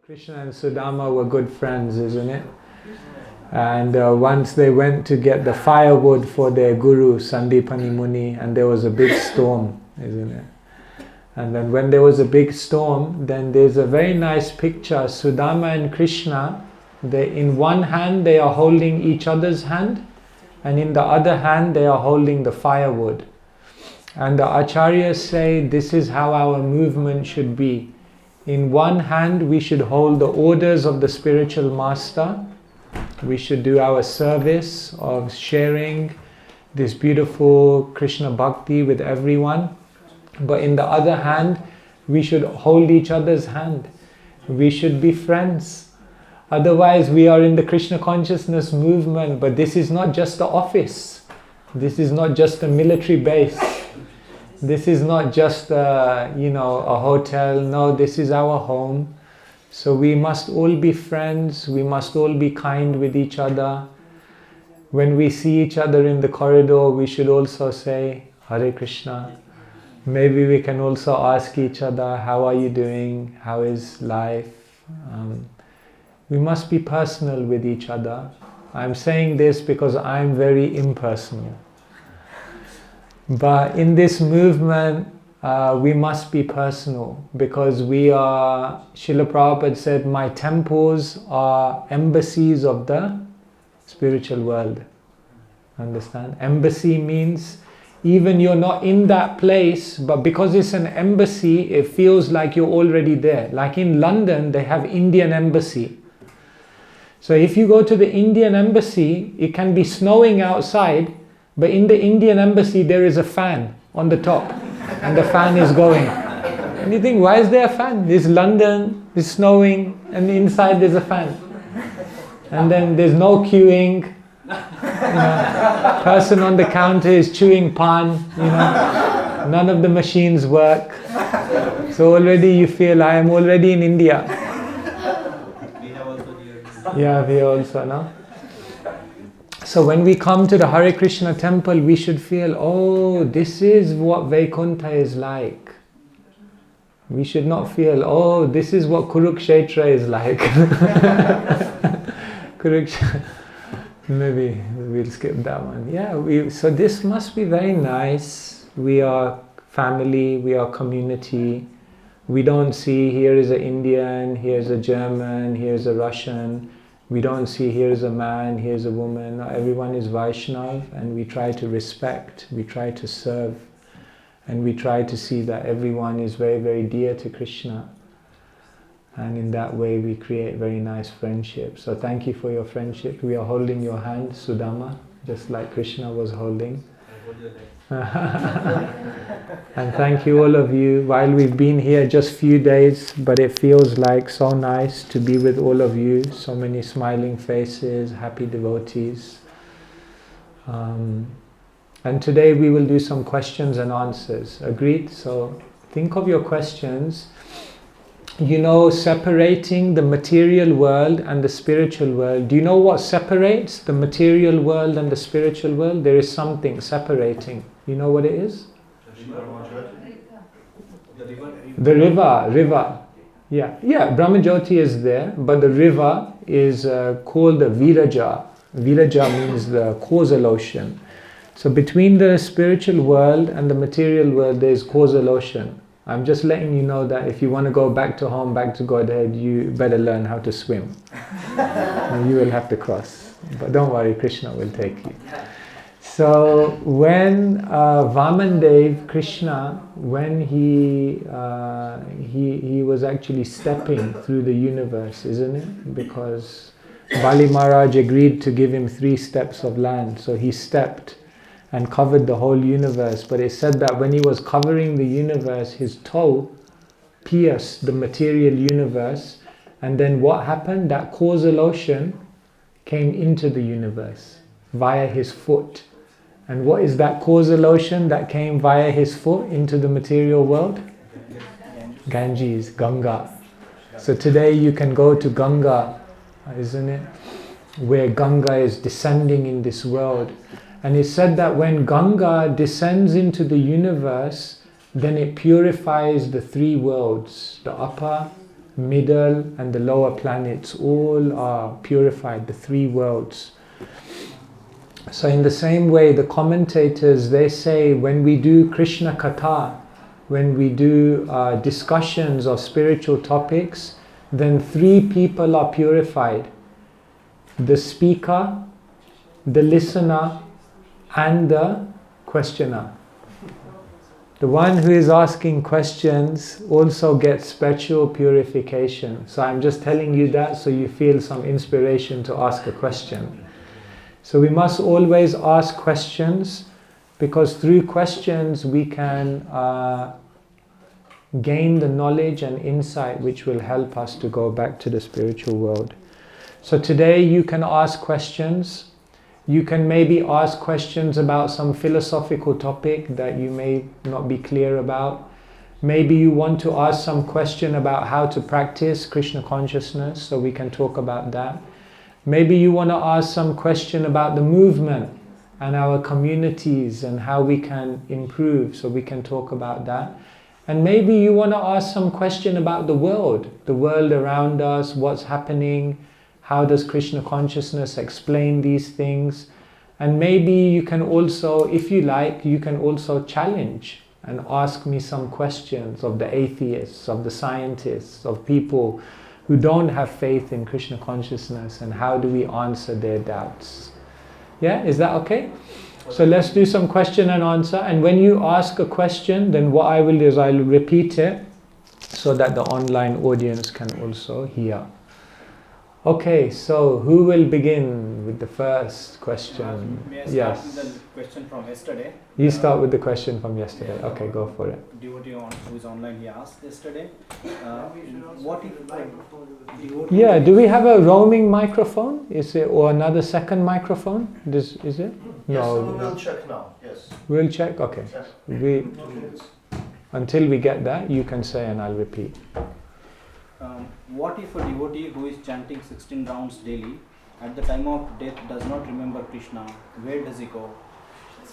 Krishna and Sudama were good friends, isn't it? And once they went to get the firewood for their guru, Sandipani Muni, and there was a big storm, isn't it? And then when there was a big storm, then there's a very nice picture. Sudama and Krishna, in one hand they are holding each other's hand, and in the other hand they are holding the firewood. And the acharyas say this is how our movement should be. In one hand we should hold the orders of the spiritual master. We should do our service of sharing this beautiful Krishna Bhakti with everyone. But in the other hand, we should hold each other's hand. We should be friends. Otherwise, we are in the Krishna consciousness movement, but this is not just the office. This is not just a military base. This is not just a hotel. No, this is our home. So we must all be friends. We must all be kind with each other. When we see each other in the corridor, we should also say, Hare Krishna. Maybe we can also ask each other, how are you doing? How is life? We must be personal with each other. I'm saying this because I'm very impersonal. But in this movement, we must be personal because we are, Srila Prabhupada said, my temples are embassies of the spiritual world. Understand? Embassy means even you're not in that place, but because it's an embassy, it feels like you're already there. Like in London, they have Indian embassy. So if you go to the Indian embassy, it can be snowing outside, but in the Indian embassy, there is a fan on the top, and the fan is going. And you think, why is there a fan? It's London, it's snowing, and inside there's a fan. And then there's no queuing. Person on the counter is chewing pan. None of the machines work. So already you feel I am already in India. We have also here. Yeah, we also, no? So when we come to the Hare Krishna temple, we should feel, oh, this is what Vaikuntha is like. We should not feel, oh, this is what Kurukshetra is like. Kurukshetra. Maybe we'll skip that one. Yeah, so this must be very nice. We are family, we are community. We don't see here is an Indian, here's a German, here's a Russian. We don't see here's a man, here's a woman. No, everyone is Vaishnav, and we try to respect, we try to serve, and we try to see that everyone is very, very dear to Krishna. And in that way we create very nice friendship. So thank you for your friendship. We are holding your hand, Sudama, just like Krishna was holding. And thank you all of you. While we've been here just few days, but it feels like so nice to be with all of you. So many smiling faces, happy devotees. And today we will do some questions and answers. Agreed? So think of your questions. Separating the material world and the spiritual world. Do you know what separates the material world and the spiritual world? There is something separating. You know what it is? The river. Yeah, Brahmajyoti is there, but the river is called the Viraja. Viraja means the causal ocean. So between the spiritual world and the material world, there is causal ocean. I'm just letting you know that if you want to go back to home, back to Godhead, you better learn how to swim. And you will have to cross. But don't worry, Krishna will take you. So when Vamandev, Krishna, when he was actually stepping through the universe, isn't it? Because Bali Maharaj agreed to give him 3 steps of land. So he stepped and covered the whole universe. But it said that when he was covering the universe, his toe pierced the material universe. And then what happened? That causal ocean came into the universe via his foot. And what is that causal ocean that came via his foot into the material world? Ganges, Ganga. So today you can go to Ganga, isn't it? Where Ganga is descending in this world. And it said that when Ganga descends into the universe, then it purifies the 3 worlds, the upper middle and the lower planets all are purified, the three worlds. So in the same way, the commentators, they say when we do Krishna Katha, when we do discussions of spiritual topics, then three people are purified: the speaker, the listener, and the questioner. The one who is asking questions also gets special purification. So I'm just telling you that so you feel some inspiration to ask a question. So we must always ask questions, because through questions we can gain the knowledge and insight which will help us to go back to the spiritual world. So today you can ask questions. You can maybe ask questions about some philosophical topic that you may not be clear about. Maybe you want to ask some question about how to practice Krishna consciousness, so we can talk about that. Maybe you want to ask some question about the movement and our communities and how we can improve, so we can talk about that. And maybe you want to ask some question about the world around us, what's happening, how does Krishna consciousness explain these things. And maybe you can also, if you like, you can also challenge and ask me some questions of the atheists, of the scientists, of people who don't have faith in Krishna consciousness, and how do we answer their doubts. Yeah, is that okay? So let's do some question and answer. And when you ask a question, then what I will do is I'll repeat it so that the online audience can also hear. Okay, so who will begin with the first question? May I start Yes. with the question from yesterday? You start with the question from yesterday. Okay, go for it. Devotee who is online, he asked yesterday, what if devotee... Yeah, do we have a roaming microphone? Is it, or another second microphone? Is it? No. Yes, we'll check now, yes. We'll check? Okay. Yes. Until we get that, you can say and I'll repeat. What if a devotee who is chanting 16 rounds daily, at the time of death does not remember Krishna? Where does he go?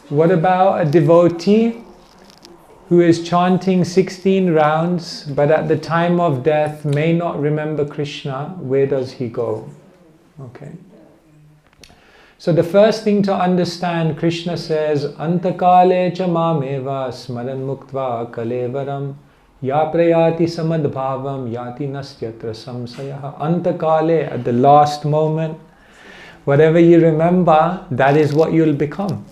What about a devotee who is chanting 16 rounds, but at the time of death may not remember Krishna? Where does he go? Okay. So the first thing to understand, Krishna says, Antakale cha mameva smaran muktva kalevaram ya prayati samadbhavam yati nastyatra samsayaha. Antakale, at the last moment, whatever you remember, that is what you'll become.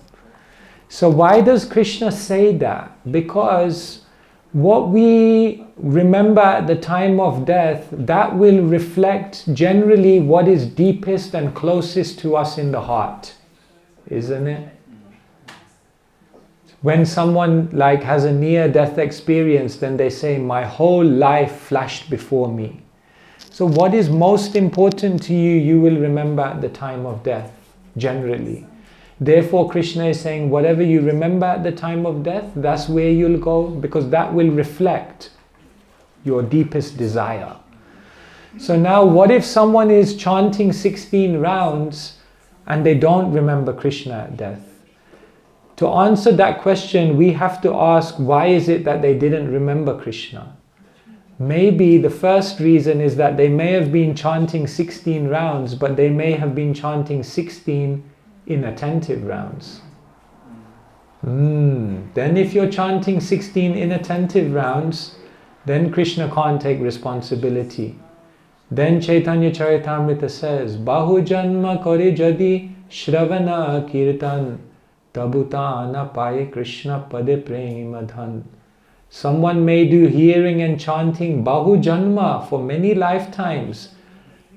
So why does Krishna say that? Because what we remember at the time of death, that will reflect generally what is deepest and closest to us in the heart, isn't it? When someone has a near-death experience, then they say, my whole life flashed before me. So what is most important to you, you will remember at the time of death, generally. Therefore, Krishna is saying, whatever you remember at the time of death, that's where you'll go, because that will reflect your deepest desire. So now, what if someone is chanting 16 rounds and they don't remember Krishna at death? To answer that question, we have to ask, why is it that they didn't remember Krishna? Maybe the first reason is that they may have been chanting 16 rounds, but they may have been chanting 16 inattentive rounds. Then if you're chanting 16 inattentive rounds, then Krishna can't take responsibility. Then Chaitanya Charitamrita says, Bahu janma kore jadi shravana kirtan tabutana paye Krishna pade prema dhan. Someone may do hearing and chanting Bahu janma for many lifetimes,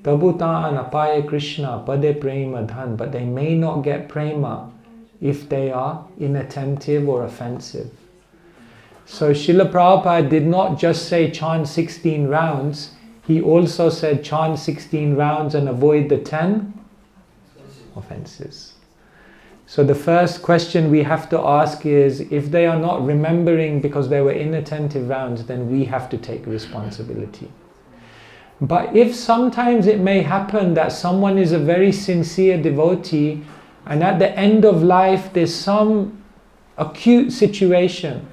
tabutana paye Krishna pade prema dhan, but they may not get prema if they are inattentive or offensive. So Srila Prabhupada did not just say chant 16 rounds, he also said chant 16 rounds and avoid the 10 offenses. So the first question we have to ask is, if they are not remembering because they were inattentive rounds, then we have to take responsibility. But if sometimes it may happen that someone is a very sincere devotee and at the end of life there's some acute situation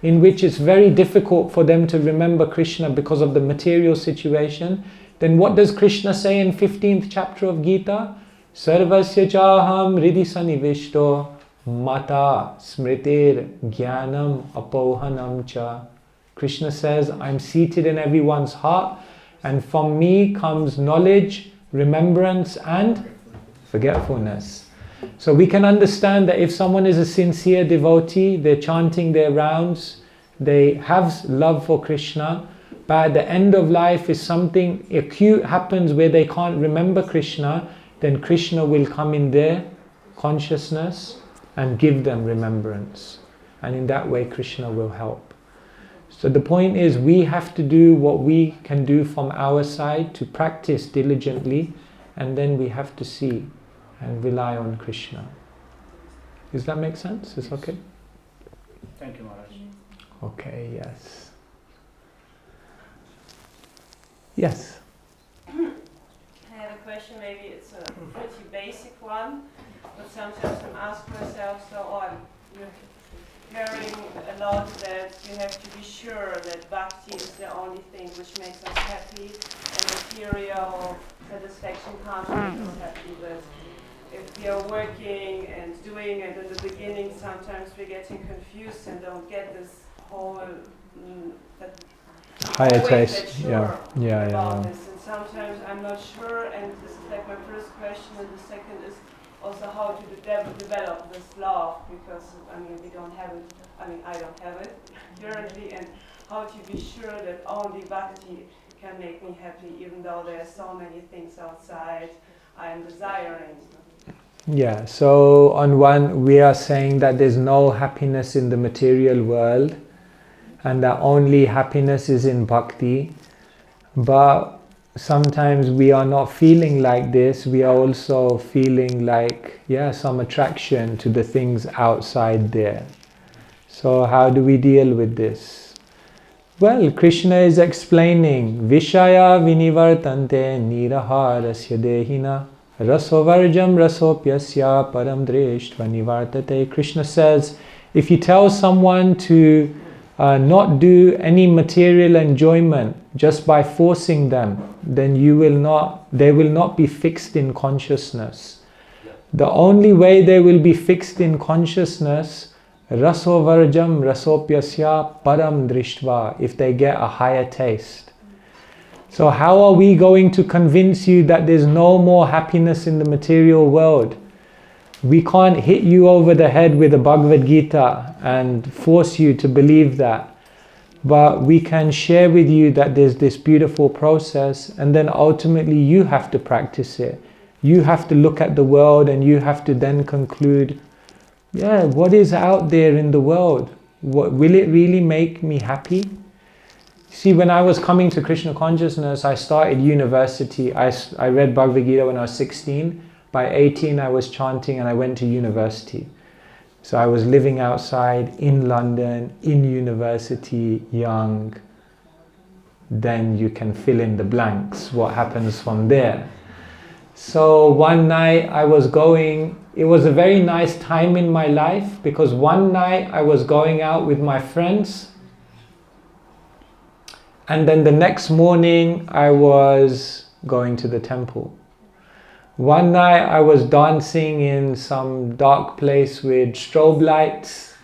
in which it's very difficult for them to remember Krishna because of the material situation, then what does Krishna say in 15th chapter of Gita? Sarvasya chaham hridi sanivishto mata smritir jnanam apohanam cha. Krishna says, I'm seated in everyone's heart, and from me comes knowledge, remembrance and forgetfulness. So we can understand that if someone is a sincere devotee, they're chanting their rounds, they have love for Krishna, but at the end of life if something acute happens where they can't remember Krishna, then Krishna will come in their consciousness and give them remembrance. And in that way Krishna will help. So the point is, we have to do what we can do from our side to practice diligently, and then we have to see and rely on Krishna. Does that make sense? Is okay? Thank you, Maharaj. Okay, yes. Yes? I have a question, maybe it's a pretty basic one, but sometimes I'm asking myself, you're hearing a lot that you have to be sure that bhakti is the only thing which makes us happy, and material satisfaction can't make us happy. But if we are working and doing it in the beginning, sometimes we're getting confused and don't get this whole higher taste. Sure Yeah. about this. And sometimes I'm not sure, and this is like my first question, and the second is also how to develop this love, because we don't have it, I don't have it currently, and how to be sure that only bhakti can make me happy, even though there are so many things outside I am desiring. Yeah, so on one, we are saying that there's no happiness in the material world, and that only happiness is in bhakti. But sometimes we are not feeling like this, we are also feeling like, some attraction to the things outside there. So how do we deal with this? Well, Krishna is explaining, Vishaya vinivartante niraharasya dehina rasovarjam rasopyasya param drishtva nivartate. Krishna says, if you tell someone to not do any material enjoyment just by forcing them, then they will not be fixed in consciousness. The only way they will be fixed in consciousness, rasovarjam rasopyasya param drishtva, if they get a higher taste. So how are we going to convince you that there's no more happiness in the material world? We can't hit you over the head with a Bhagavad Gita and force you to believe that. But we can share with you that there's this beautiful process, and then ultimately you have to practice it. You have to look at the world and you have to then conclude, what is out there in the world? Will it really make me happy? See, when I was coming to Krishna consciousness, I started university. I read Bhagavad Gita when I was 16. By 18, I was chanting and I went to university. So I was living outside in London, in university, young. Then you can fill in the blanks, what happens from there. So one night I was going, it was a very nice time in my life, because one night I was going out with my friends, and then the next morning I was going to the temple. One night I was dancing in some dark place with strobe lights,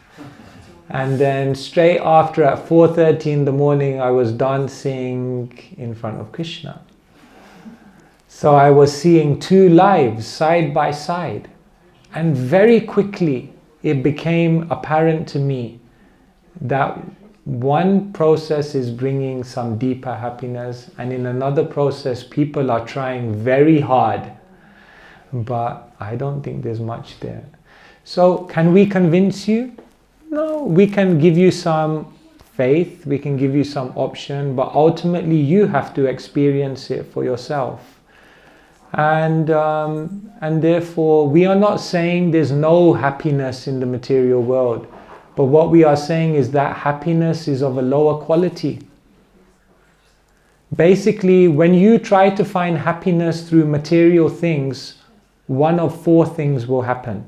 and then straight after at 4:30 in the morning I was dancing in front of Krishna. So I was seeing two lives side by side, and very quickly it became apparent to me that one process is bringing some deeper happiness, and in another process people are trying very hard, but I don't think there's much there. So can we convince you? No, we can give you some faith, we can give you some option, but ultimately you have to experience it for yourself. And therefore we are not saying there's no happiness in the material world, but what we are saying is that happiness is of a lower quality. Basically, when you try to find happiness through material things, one of four things will happen.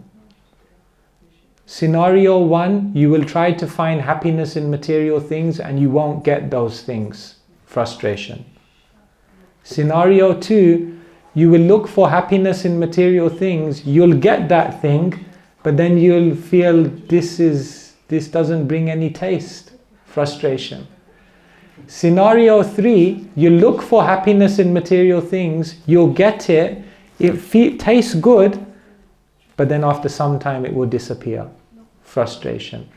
Scenario 1, you will try to find happiness in material things and you won't get those things. Frustration. Scenario 2, you will look for happiness in material things, you'll get that thing, but then you'll feel this doesn't bring any taste. Frustration. Scenario 3, you look for happiness in material things, you'll get it, it tastes good, but then after some time it will disappear. Frustration.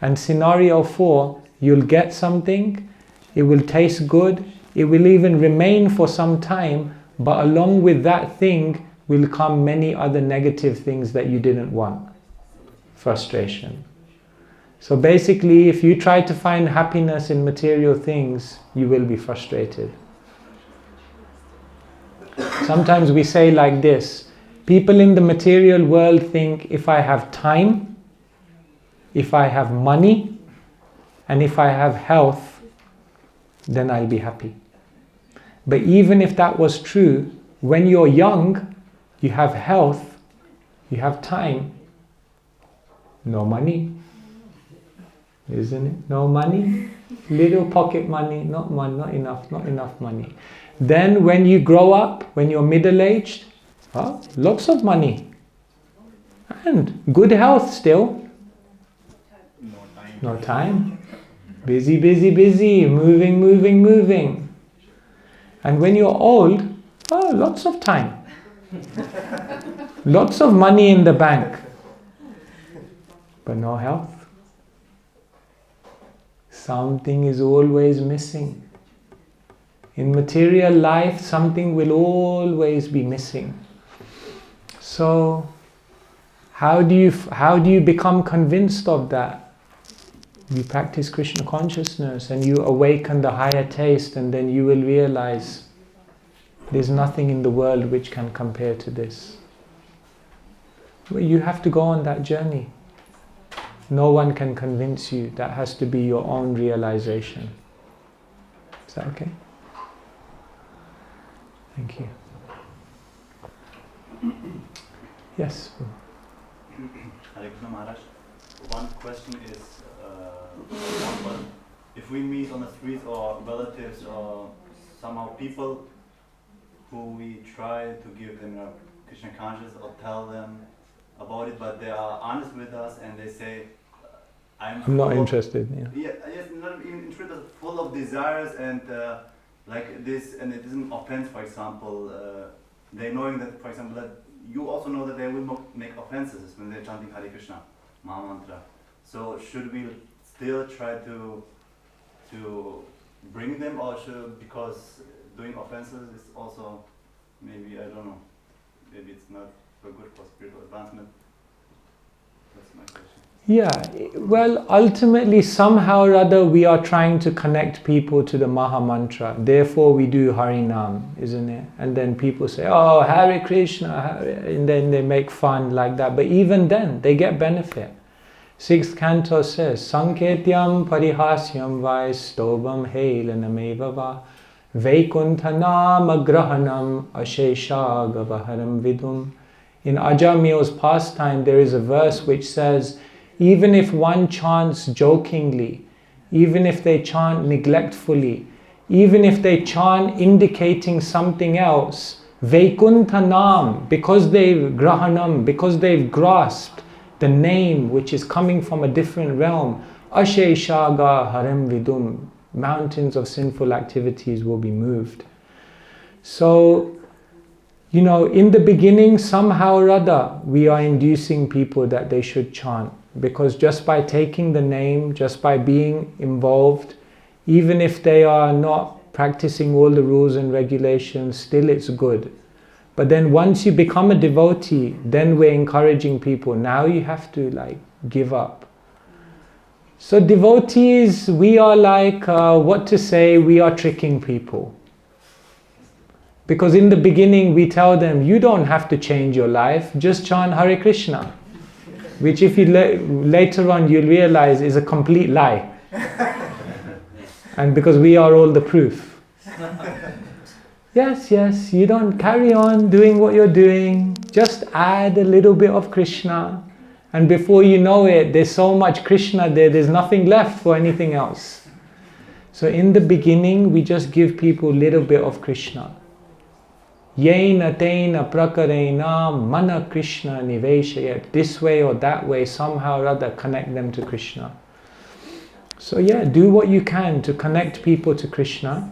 And scenario 4, you'll get something, it will taste good, it will even remain for some time, but along with that thing will come many other negative things that you didn't want. Frustration. So basically, if you try to find happiness in material things, you will be frustrated. Sometimes we say like this, people in the material world think if I have time, if I have money, and if I have health, then I'll be happy. But even if that was true, when you're young, you have health, you have time, no money. Isn't it? No money, little pocket money, not enough money. Then when you grow up, when you're middle-aged, well, lots of money. And good health still. No time. Busy, moving. And when you're old, oh, lots of time. Lots of money in the bank. But no health. Something is always missing. In material life, something will always be missing. So, how do you become convinced of that? You practice Krishna consciousness and you awaken the higher taste, and then you will realize there's nothing in the world which can compare to this. Well, you have to go on that journey. No one can convince you. That has to be your own realization. Is that okay? Thank you. Yes. Hare Krishna Maharaj. One question is, if we meet on the streets or relatives or somehow people who we try to give them Krishna consciousness or tell them about it, but they are honest with us and they say, I'm not interested. Yes, not even interested, full of desires and like this, and it isn't offense, for example. They knowing that, for example, that you also know that they will make offenses when they're chanting Hare Krishna, Maha Mantra. So should we still try to bring them, or should, because doing offenses is also maybe, I don't know, maybe it's not so good for spiritual advancement? That's my question. Yeah, well, ultimately, somehow or other, we are trying to connect people to the Maha Mantra. Therefore, we do Harinam, isn't it? And then people say, oh, Hare Krishna, and then they make fun like that. But even then, they get benefit. 6th canto says, Sanketyam parihasyam vai stobam helanameva va Vaikunthanam agrahanam ashesha gavaharam vidum. In Ajamil's pastime, there is a verse which says, even if one chants jokingly, even if they chant neglectfully, even if they chant indicating something else, Vaikunthanam, because they've grasped the name which is coming from a different realm, Asheshaga haram vidum, mountains of sinful activities will be moved. So, in the beginning, somehow or other, we are inducing people that they should chant. Because just by taking the name, just by being involved, even if they are not practicing all the rules and regulations, still it's good. But then once you become a devotee, then we're encouraging people. Now you have to give up. So devotees, we are we are tricking people. Because in the beginning we tell them, you don't have to change your life, just chant Hare Krishna. Which if you later on you'll realize is a complete lie. And because we are all the proof. Yes, you don't carry on doing what you're doing, just add a little bit of Krishna And before you know it, there's so much Krishna there, there's nothing left for anything else. So in the beginning, we just give people a little bit of Krishna. Yena tena prakarena mana Krishna niveshayat. This way or that way, somehow or other, connect them to Krishna. So yeah, do what you can to connect people to Krishna,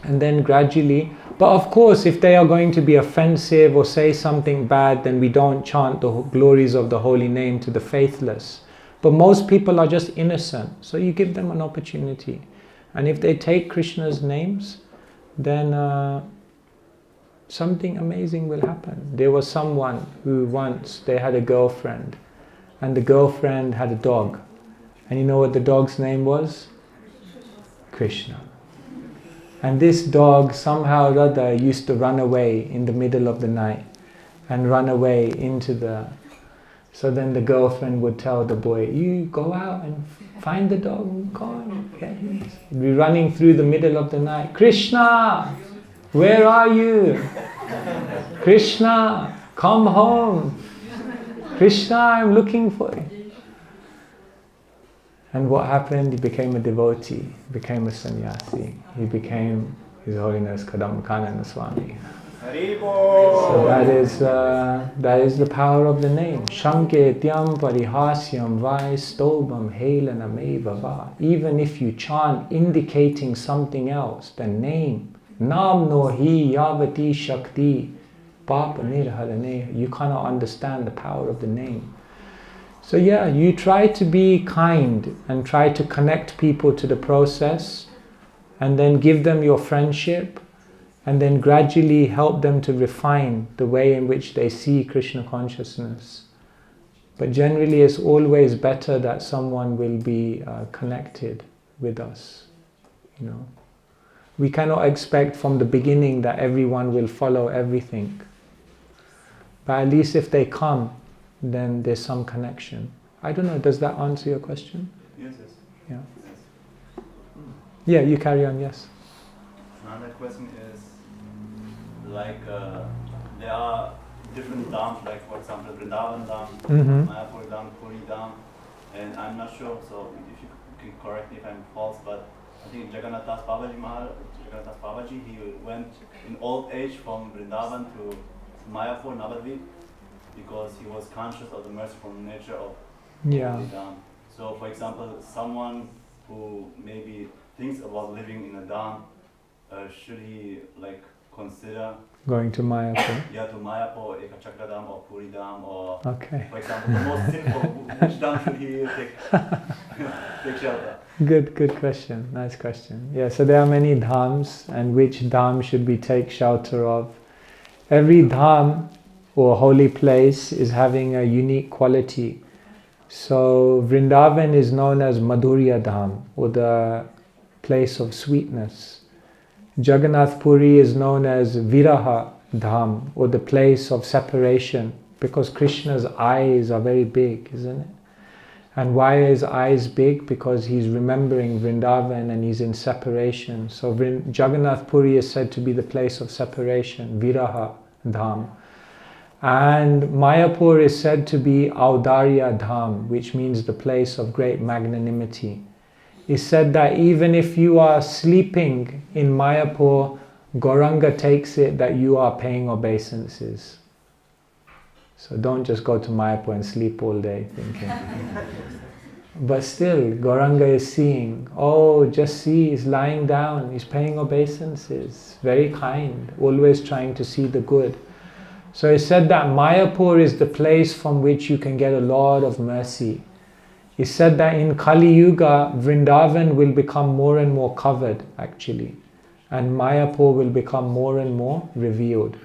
and then gradually. But of course, if they are going to be offensive or say something bad, then we don't chant the glories of the holy name to the faithless. But most people are just innocent, so you give them an opportunity. And if they take Krishna's names, then something amazing will happen. There was someone who once, they had a girlfriend, and the girlfriend had a dog. And you know what the dog's name was? Krishna. And this dog somehow or other used to run away in the middle of the night and run away into the... So then the girlfriend would tell the boy, you go out and find the dog and go and get him. He'd be running through the middle of the night. Krishna! Where are you? Krishna, come home. Krishna, I'm looking for you. And what happened? He became a devotee, became a sannyasi. He became His Holiness Kadambakananda Swami. So that is the power of the name. Shanketyam parihasyam vai stobam helanam eva va. Even if you chant indicating something else, the name, nam no hi yavati shakti papa nirharane, you cannot understand the power of the name. So yeah, you try to be kind and try to connect people to the process, and then give them your friendship, and then gradually help them to refine the way in which they see Krishna consciousness. But generally it's always better that someone will be connected with us. You know, we cannot expect from the beginning that everyone will follow everything. But at least if they come, then there's some connection. I don't know, does that answer your question? Yes, yes. Yeah. Yes. Yeah, you carry on, yes. Another question is, like, there are different dhams, like for example, Vrindavan dham, Mayapur dham, Puri dham, and I'm not sure, so if you can correct me if I'm false, but I think Jagannath Das Babaji Maharaj, Jagannath Das Babaji, he went in old age from Vrindavan to Mayapur, Navadvip, because he was conscious of the merciful nature of Yeah. dham. So for example, someone who maybe thinks about living in a dham, should he like consider Going to Mayapur. Yeah, to Mayapur, Ekachakra Dham or Puri Dham, or Okay. for example, the most simple, which dham should he take shelter? Good question. Nice question. Yeah, so there are many dhams, and which dham should we take shelter of? Every dham or holy place is having a unique quality. So Vrindavan is known as Madhurya Dham, or the place of sweetness. Jagannath Puri is known as Viraha Dham, or the place of separation, because Krishna's eyes are very big, isn't it? And why are his eyes big? Because he's remembering Vrindavan and he's in separation. So Jagannath Puri is said to be the place of separation, Viraha Dham. And Mayapur is said to be Audarya Dham, which means the place of great magnanimity. It's said that even if you are sleeping in Mayapur, Gauranga takes it that you are paying obeisances. So don't just go to Mayapur and sleep all day thinking. But still, Gauranga is seeing, oh, just see, he's lying down, he's paying obeisances, very kind, always trying to see the good. So it's said that Mayapur is the place from which you can get a lot of mercy. It's said that in Kali Yuga, Vrindavan will become more and more covered, actually. And Mayapur will become more and more revealed.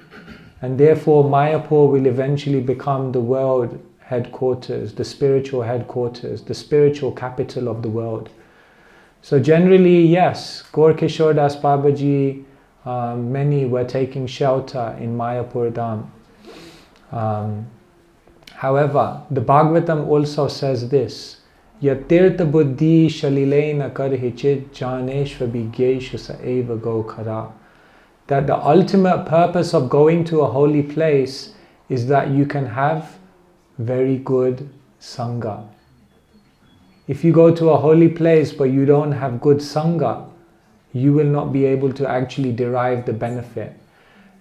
And therefore, Mayapur will eventually become the world headquarters, the spiritual headquarters, the spiritual capital of the world. So generally, yes, Gaur Kishore Das Babaji, many were taking shelter in Mayapur Dham. However, the Bhagavatam also says this, Yatirtha buddhi shalilena karhichit janeshva bhigyeshu sa eva go kara. That the ultimate purpose of going to a holy place is that you can have very good Sangha. If you go to a holy place but you don't have good Sangha, you will not be able to actually derive the benefit.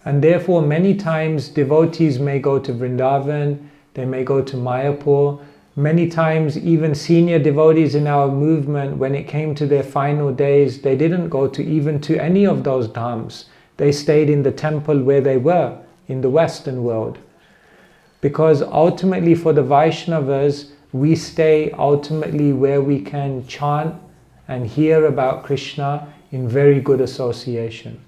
And therefore many times devotees may go to Vrindavan, they may go to Mayapur. Many times even senior devotees in our movement, when it came to their final days, they didn't go to even to any of those dhams. They stayed in the temple where they were, in the Western world. Because ultimately for the Vaishnavas, we stay ultimately where we can chant and hear about Krishna in very good association.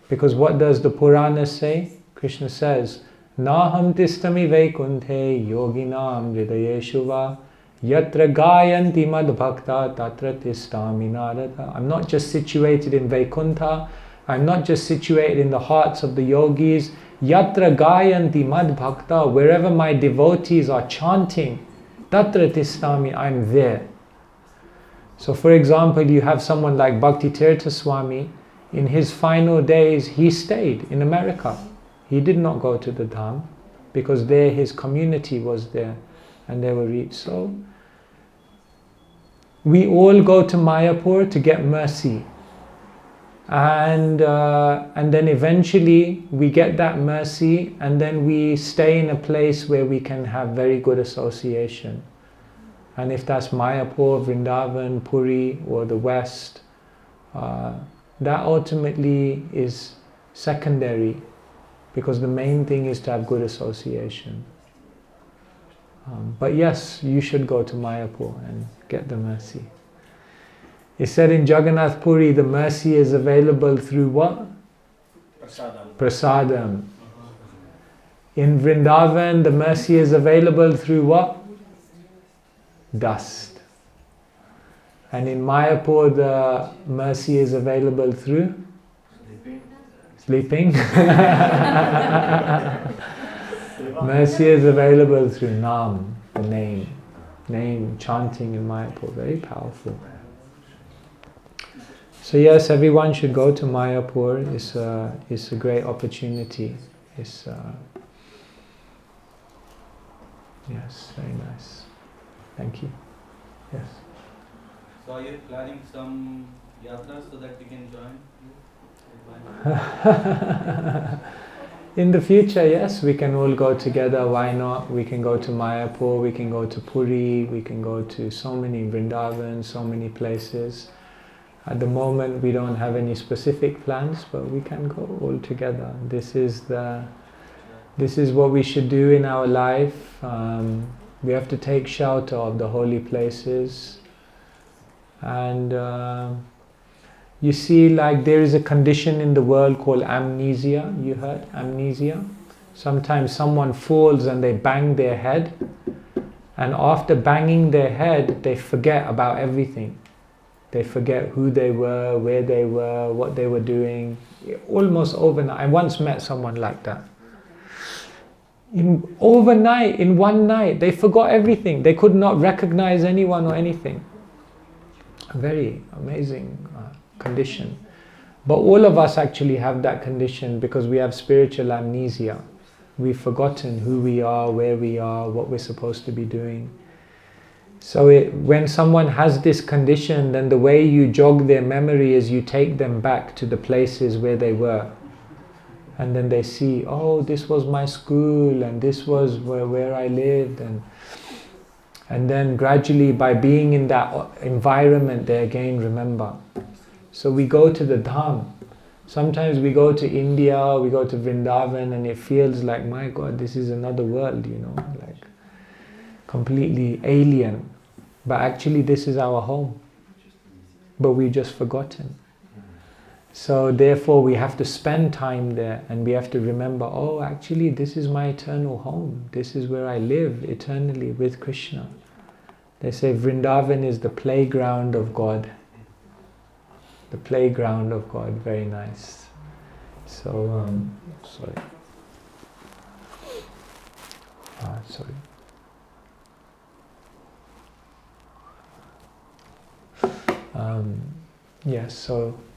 Because what does the Purana say? Krishna says, Naham tistami vaikunthe yoginam hridayeshu va yatra gayanti mad bhakta tatra tistami narada. I'm not just situated in Vaikuntha, I'm not just situated in the hearts of the yogis. Yatra gayanti mad bhakta, wherever my devotees are chanting, tatra tistami, I'm there. So for example, you have someone like Bhakti Tirtha Swami. In his final days, he stayed in America. He did not go to the Dham because there his community was there and they were reached. So we all go to Mayapur to get mercy. And then eventually we get that mercy and then we stay in a place where we can have very good association. And if that's Mayapur, Vrindavan, Puri or the West, that ultimately is secondary, because the main thing is to have good association. But yes, you should go to Mayapur and get the mercy. It said in Jagannath Puri, the mercy is available through what? Prasadam. Prasadam. In Vrindavan, the mercy is available through what? Dust. And in Mayapur, the mercy is available through? Sleeping. Mercy is available through Nam, the name. Name, chanting in Mayapur, very powerful. So yes, everyone should go to Mayapur. It's a great opportunity. Yes, very nice. Thank you. Yes. So are you planning some yatras so that we can join? In the future, yes, we can all go together. Why not? We can go to Mayapur, we can go to Puri, we can go to so many Vrindavan, so many places. At the moment, we don't have any specific plans, but we can go all together. This is what we should do in our life. We have to take shelter of the holy places. And you see, like there is a condition in the world called amnesia. You heard amnesia? Sometimes someone falls and they bang their head, and after banging their head, they forget about everything. They forget who they were, where they were, what they were doing. Almost overnight. I once met someone like that. Overnight, in one night, they forgot everything. They could not recognize anyone or anything. A very amazing condition. But all of us actually have that condition because we have spiritual amnesia. We've forgotten who we are, where we are, what we're supposed to be doing. So when someone has this condition, then the way you jog their memory is you take them back to the places where they were. And then they see, oh, this was my school and this was where I lived. And then gradually by being in that environment, they again remember. So we go to the Dham. Sometimes we go to India, we go to Vrindavan, and it feels like, my God, this is another world, like completely alien. But actually this is our home. But we've just forgotten. So therefore we have to spend time there and we have to remember, oh, actually this is my eternal home. This is where I live eternally with Krishna. They say Vrindavan is the playground of God. The playground of God, very nice. So, sorry. Sorry.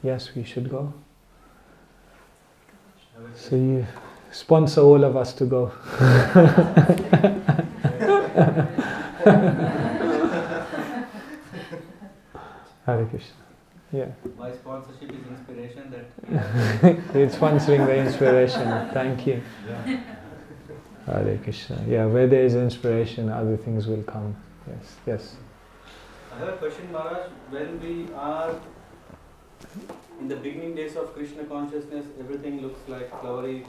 Yes, we should go. So you sponsor all of us to go. Hare Krishna. Yeah. My sponsorship is inspiration that. It's sponsoring the inspiration. Thank you. Yeah. Hare Krishna. Yeah, where there is inspiration, other things will come. Yes, yes. I have a question, Maharaj. When we are in the beginning days of Krishna consciousness, everything looks like flowery,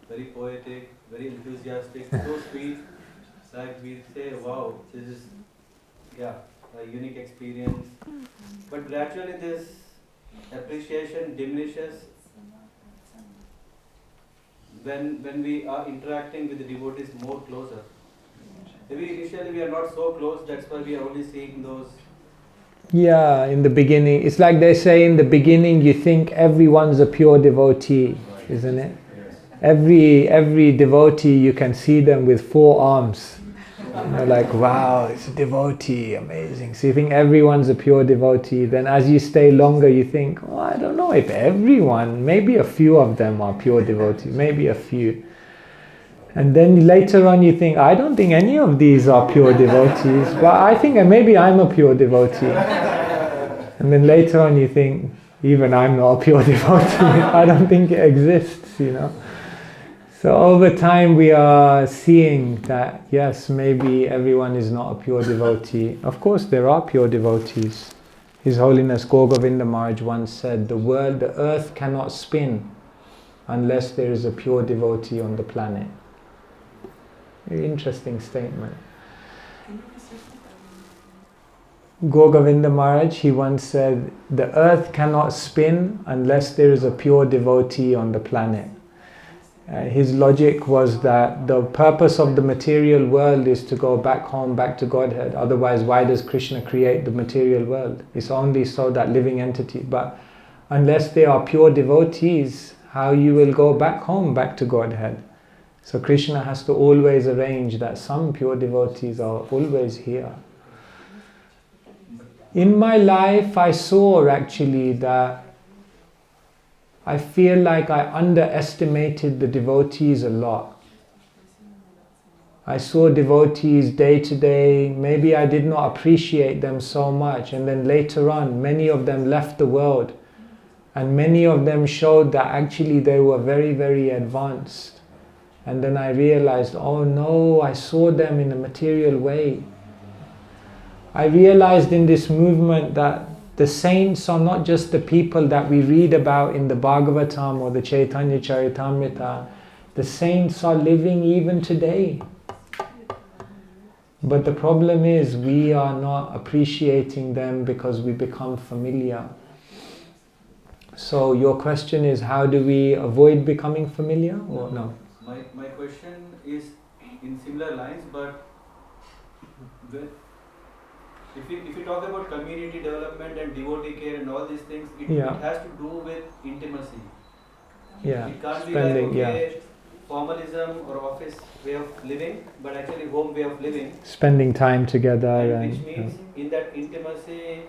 very poetic, very enthusiastic, so sweet. Like we say, wow, this is, a unique experience. But gradually this appreciation diminishes when we are interacting with the devotees more closer. Maybe initially we are not so close, that's why we are only seeing those. Yeah, in the beginning, it's like they say in the beginning, you think everyone's a pure devotee, isn't it? Every devotee, you can see them with 4 arms. Like, wow, it's a devotee, amazing. So you think everyone's a pure devotee. Then as you stay longer, you think, oh, I don't know if everyone, maybe a few of them are pure devotees, maybe a few. And then later on you think, I don't think any of these are pure devotees, but I think maybe I'm a pure devotee. And then later on you think, even I'm not a pure devotee. I don't think it exists, So over time we are seeing that, yes, maybe everyone is not a pure devotee. Of course there are pure devotees. His Holiness Bhagavan Maharaj once said, the earth cannot spin unless there is a pure devotee on the planet. Very interesting statement. Bhagavan Maharaj, he once said, the earth cannot spin unless there is a pure devotee on the planet. His logic was that the purpose of the material world is to go back home, back to Godhead. Otherwise, why does Krishna create the material world? It's only so that living entity. But unless they are pure devotees, how you will go back home, back to Godhead? So Krishna has to always arrange that some pure devotees are always here. In my life, I saw actually that I feel like I underestimated the devotees a lot. I saw devotees day to day, maybe I did not appreciate them so much, and then later on many of them left the world and many of them showed that actually they were very, very advanced. And then I realized, oh no, I saw them in a material way. I realized in this movement that the saints are not just the people that we read about in the Bhagavatam or the Chaitanya Charitamrita. The saints are living even today. But the problem is we are not appreciating them because we become familiar. So your question is, how do we avoid becoming familiar or no? My question is in similar lines, but if you talk about community development and devotee care and all these things, it has to do with intimacy. Yeah. It can't Spending, be like, formalism or office way of living, but actually home way of living. Spending time together. Which means in that intimacy,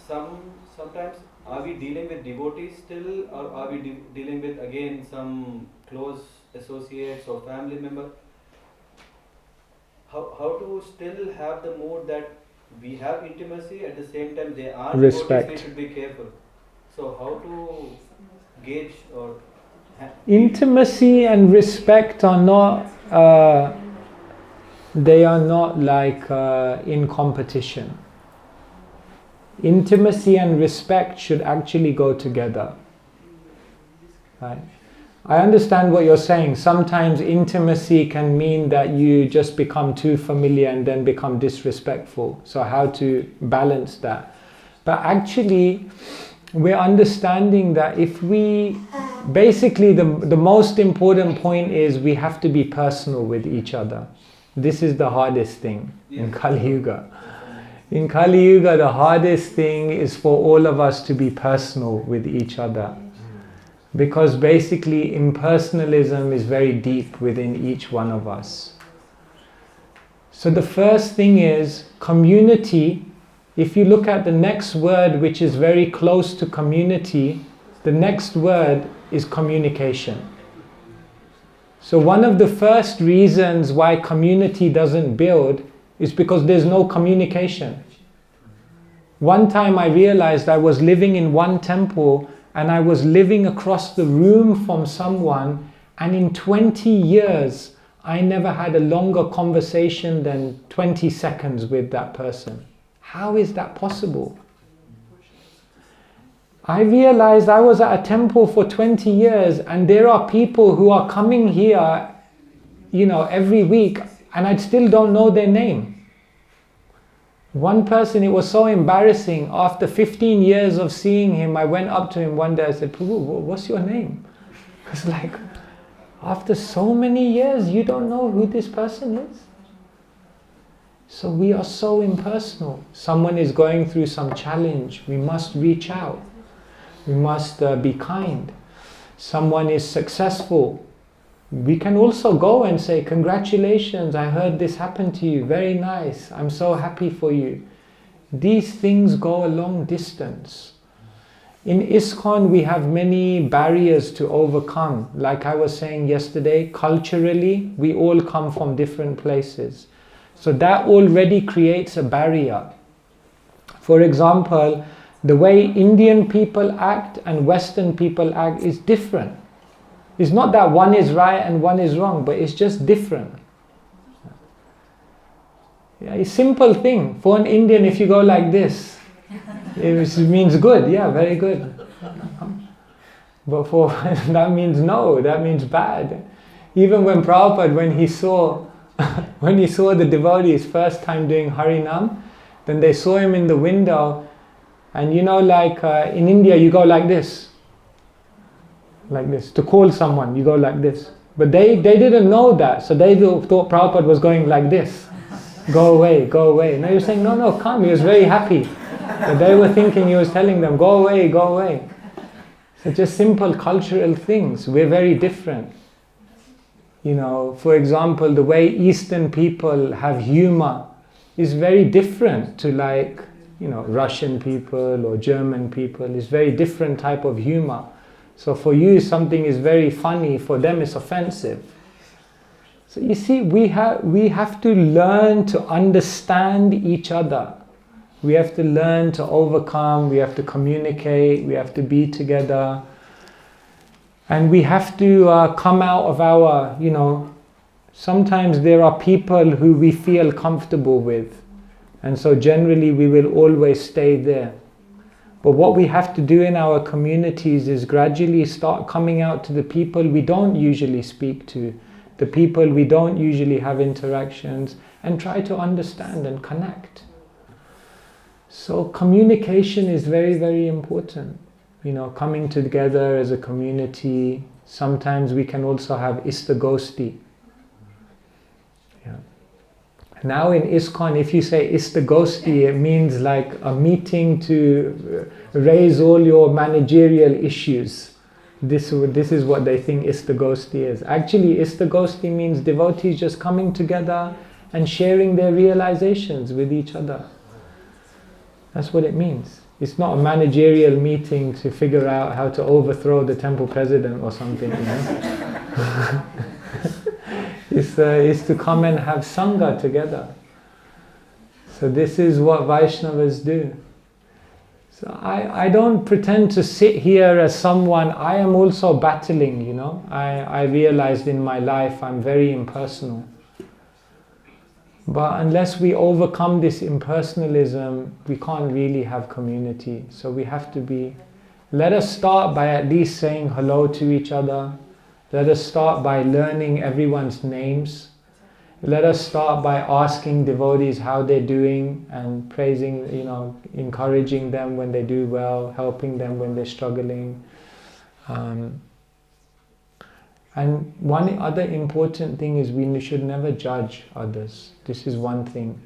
sometimes are we dealing with devotees still, or are we dealing with again some close associates or family member? How to still have the mood that we have intimacy, at the same time they are respect. Devotees, we should be careful. So how to gauge or... Intimacy and respect are not, they are not like in competition. Intimacy and respect should actually go together. Right? I understand what you're saying. Sometimes intimacy can mean that you just become too familiar and then become disrespectful. So how to balance that? But actually, we're understanding that if we... Basically, the most important point is we have to be personal with each other. This is the hardest thing in Kali Yuga. In Kali Yuga, the hardest thing is for all of us to be personal with each other. Because basically impersonalism is very deep within each one of us. So the first thing is community. If you look at the next word, which is very close to community, the next word is communication. So one of the first reasons why community doesn't build is because there's no communication. One time I realized I was living in one temple and I was living across the room from someone, and in 20 years I never had a longer conversation than 20 seconds with that person. How is that possible? I realized I was at a temple for 20 years and there are people who are coming here, every week, and I still don't know their name. One person, it was so embarrassing. After 15 years of seeing him, I went up to him one day, I said, Prabhu, what's your name? It's like, after so many years, you don't know who this person is? So we are so impersonal. Someone is going through some challenge, we must reach out. We must be kind. Someone is successful, we can also go and say, congratulations, I heard this happened to you, very nice, I'm so happy for you. These things go a long distance. In ISKCON we have many barriers to overcome. Like I was saying yesterday, culturally we all come from different places. So that already creates a barrier. For example, the way Indian people act and Western people act is different. It's not that one is right and one is wrong, but it's just different. Yeah, a simple thing. For an Indian, if you go like this, it means good. Yeah, very good. But for that means no, that means bad. Even when Prabhupada, when he saw the devotees first time doing Harinam, then they saw him in the window, and in India you go like this. Like this. To call someone, you go like this. But they didn't know that, so they thought Prabhupada was going like this. Go away, go away. Now you're saying, no, come. He was very happy. But they were thinking he was telling them, go away, go away. So just simple cultural things. We're very different. For example, the way Eastern people have humor is very different to Russian people or German people. It's very different type of humor. So for you, something is very funny, for them it's offensive. So you see, we have to learn to understand each other. We have to learn to overcome, we have to communicate, we have to be together. And we have to come out of our, sometimes there are people who we feel comfortable with. And so generally we will always stay there. But what we have to do in our communities is gradually start coming out to the people we don't usually speak to, the people we don't usually have interactions, and try to understand and connect. So communication is very, very important. Coming together as a community. Sometimes we can also have Istagosti. Yeah. Now in ISKCON, if you say Istagosti, it means like a meeting to raise all your managerial issues. This is what they think Istagosti is. Actually, Istagosti means devotees just coming together and sharing their realizations with each other. That's what it means. It's not a managerial meeting to figure out how to overthrow the temple president or something, It's to come and have Sangha together. So this is what Vaishnavas do. So I don't pretend to sit here as someone, I am also battling, I realized in my life I'm very impersonal. But unless we overcome this impersonalism, we can't really have community. So we have to let us start by at least saying hello to each other. Let us start by learning everyone's names. Let us start by asking devotees how they're doing and praising, encouraging them when they do well, helping them when they're struggling. And one other important thing is we should never judge others. This is one thing.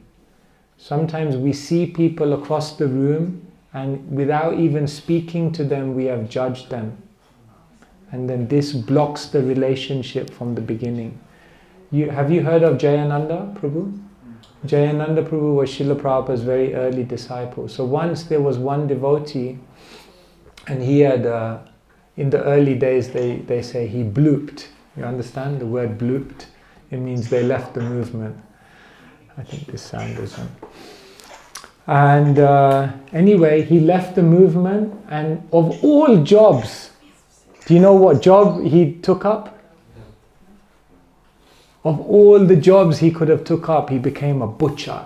Sometimes we see people across the room and without even speaking to them, we have judged them. And then this blocks the relationship from the beginning. Have you heard of Jayananda Prabhu? Jayananda Prabhu was Srila Prabhupada's very early disciple. So once there was one devotee, and he had, in the early days they say he blooped. You understand? The word blooped, it means they left the movement. I think this sound is on. And anyway, he left the movement, and of all jobs, do you know what job he took up? Of all the jobs he could have took up, he became a butcher.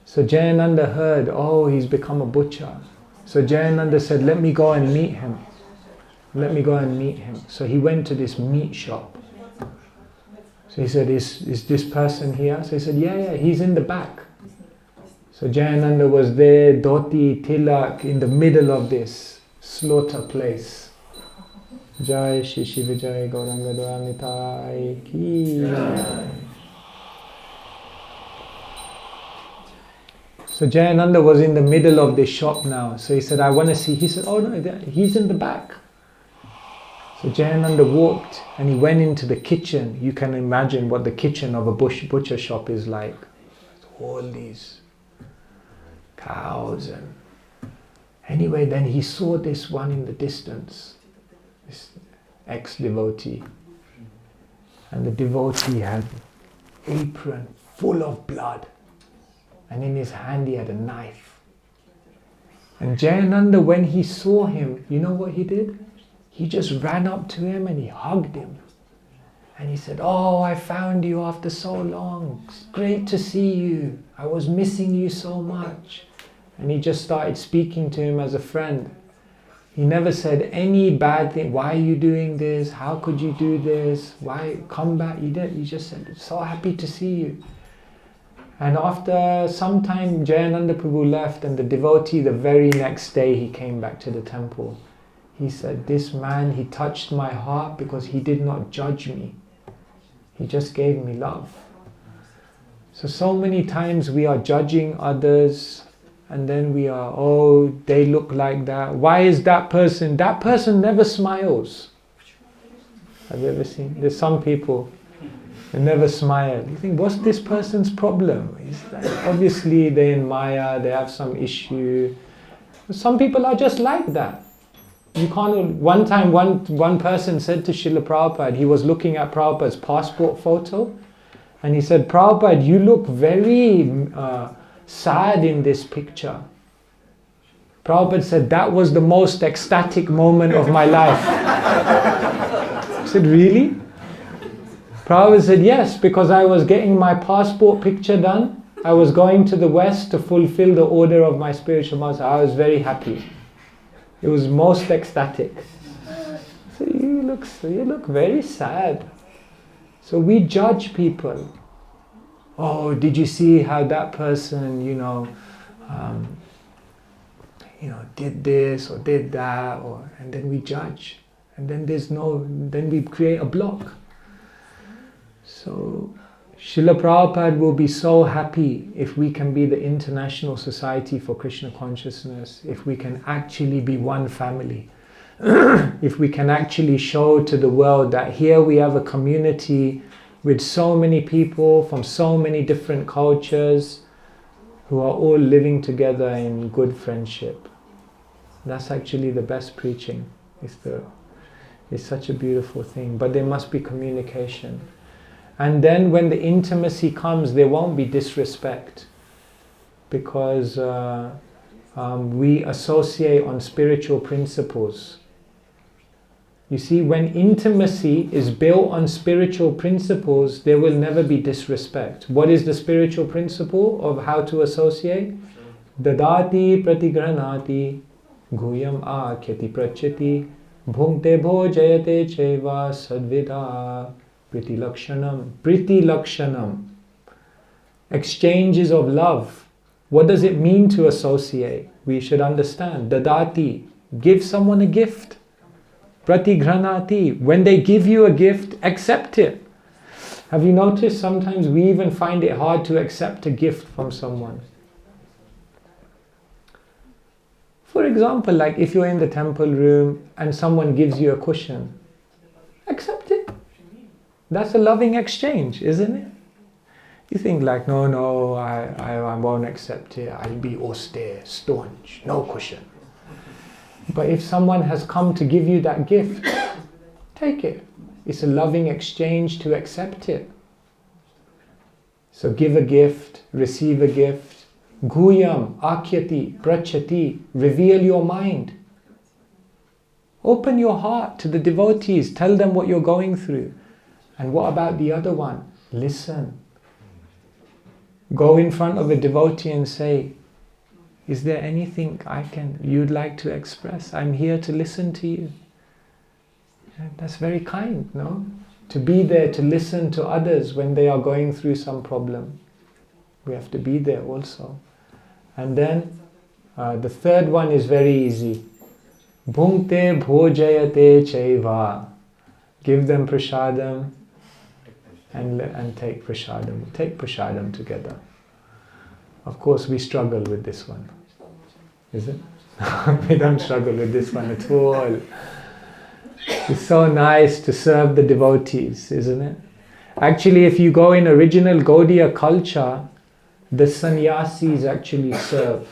So Jayananda heard, oh, he's become a butcher. So Jayananda said, let me go and meet him. Let me go and meet him. So he went to this meat shop. So he said, is this person here? So he said, yeah, he's in the back. So Jayananda was there, dhoti, tilak, in the middle of this slaughter place. Jai Shri Shiva Jai Gauranga Dwamitai Ki. So Jayananda was in the middle of this shop now. So he said, I want to see. He said, oh no, he's in the back. So Jayananda walked and he went into the kitchen. You can imagine what the kitchen of a butcher shop is like. All these cows and... Anyway, then he saw this one in the distance. This ex-devotee. And the devotee had an apron full of blood. And in his hand he had a knife. And Jayananda, when he saw him, you know what he did? He just ran up to him and he hugged him. And he said, oh, I found you after so long. It's great to see you. I was missing you so much. And he just started speaking to him as a friend. He never said any bad thing. Why are you doing this? How could you do this? Why come back? He just said, so happy to see you. And after some time, Jayananda Prabhu left, and the devotee, the very next day, he came back to the temple. He said, this man, he touched my heart because he did not judge me. He just gave me love. So many times we are judging others, and then we are, oh, they look like that. Why is that person never smiles. Have you ever seen? There's some people who never smile. You think, what's this person's problem? Like, obviously they're in Maya, they have some issue. Some people are just like that. You can't. One time, one person said to Srila Prabhupada, he was looking at Prabhupada's passport photo, and he said, Prabhupada, you look very sad in this picture. Prabhupada said, that was the most ecstatic moment of my life. I said, really? Prabhupada said, yes, because I was getting my passport picture done. I was going to the West to fulfill the order of my spiritual master. I was very happy. It was most ecstatic. So you look very sad. So we judge people. Oh, did you see how that person, did this or did that, and then we judge, and then then we create a block. So Srila Prabhupada will be so happy if we can be the International Society for Krishna Consciousness, if we can actually be one family, if we can actually show to the world that here we have a community with so many people from so many different cultures who are all living together in good friendship. That's actually the best preaching. It's such a beautiful thing. But there must be communication. And then when the intimacy comes, there won't be disrespect, because we associate on spiritual principles. You see, when intimacy is built on spiritual principles, there will never be disrespect. What is the spiritual principle of how to associate? Dadati pratigranati guyam akyati prachati bhungte bhojayate cheva sadvida priti lakshanam. Priti lakshanam. Exchanges of love. What does it mean to associate? We should understand. Dadati. Give someone a gift. Pratigranati. When they give you a gift, accept it. Have you noticed sometimes we even find it hard to accept a gift from someone? For example, like if you're in the temple room and someone gives you a cushion, accept it. That's a loving exchange, isn't it? You think like, no, I won't accept it. I'll be austere, staunch, no cushion. But if someone has come to give you that gift, take it. It's a loving exchange to accept it. So give a gift, receive a gift. Guyam, akyati, prachati. Reveal your mind. Open your heart to the devotees. Tell them what you're going through. And what about the other one? Listen. Go in front of a devotee and say, is there anything you'd like to express? I'm here to listen to you. That's very kind, no? To be there to listen to others when they are going through some problem. We have to be there also. And then the third one is very easy. Bhunkte bhojayate chaiva. Give them prasadam and take prasadam. Take prasadam together. Of course we struggle with this one. Is it? We don't struggle with this one at all. It's so nice to serve the devotees, isn't it? Actually, if you go in original Gaudiya culture, the sannyasis actually serve.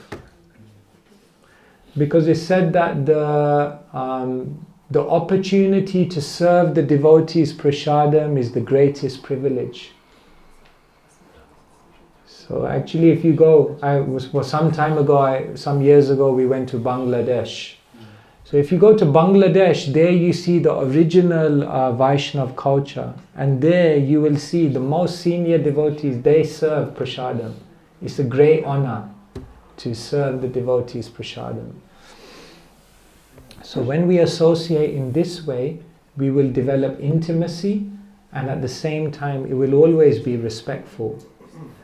Because it's said that the opportunity to serve the devotees prasadam is the greatest privilege. So actually if you go, some years ago we went to Bangladesh. So if you go to Bangladesh, there you see the original Vaishnav culture. And there you will see the most senior devotees, they serve prasadam. It's a great honor to serve the devotees prasadam. So when we associate in this way, we will develop intimacy, and at the same time it will always be respectful.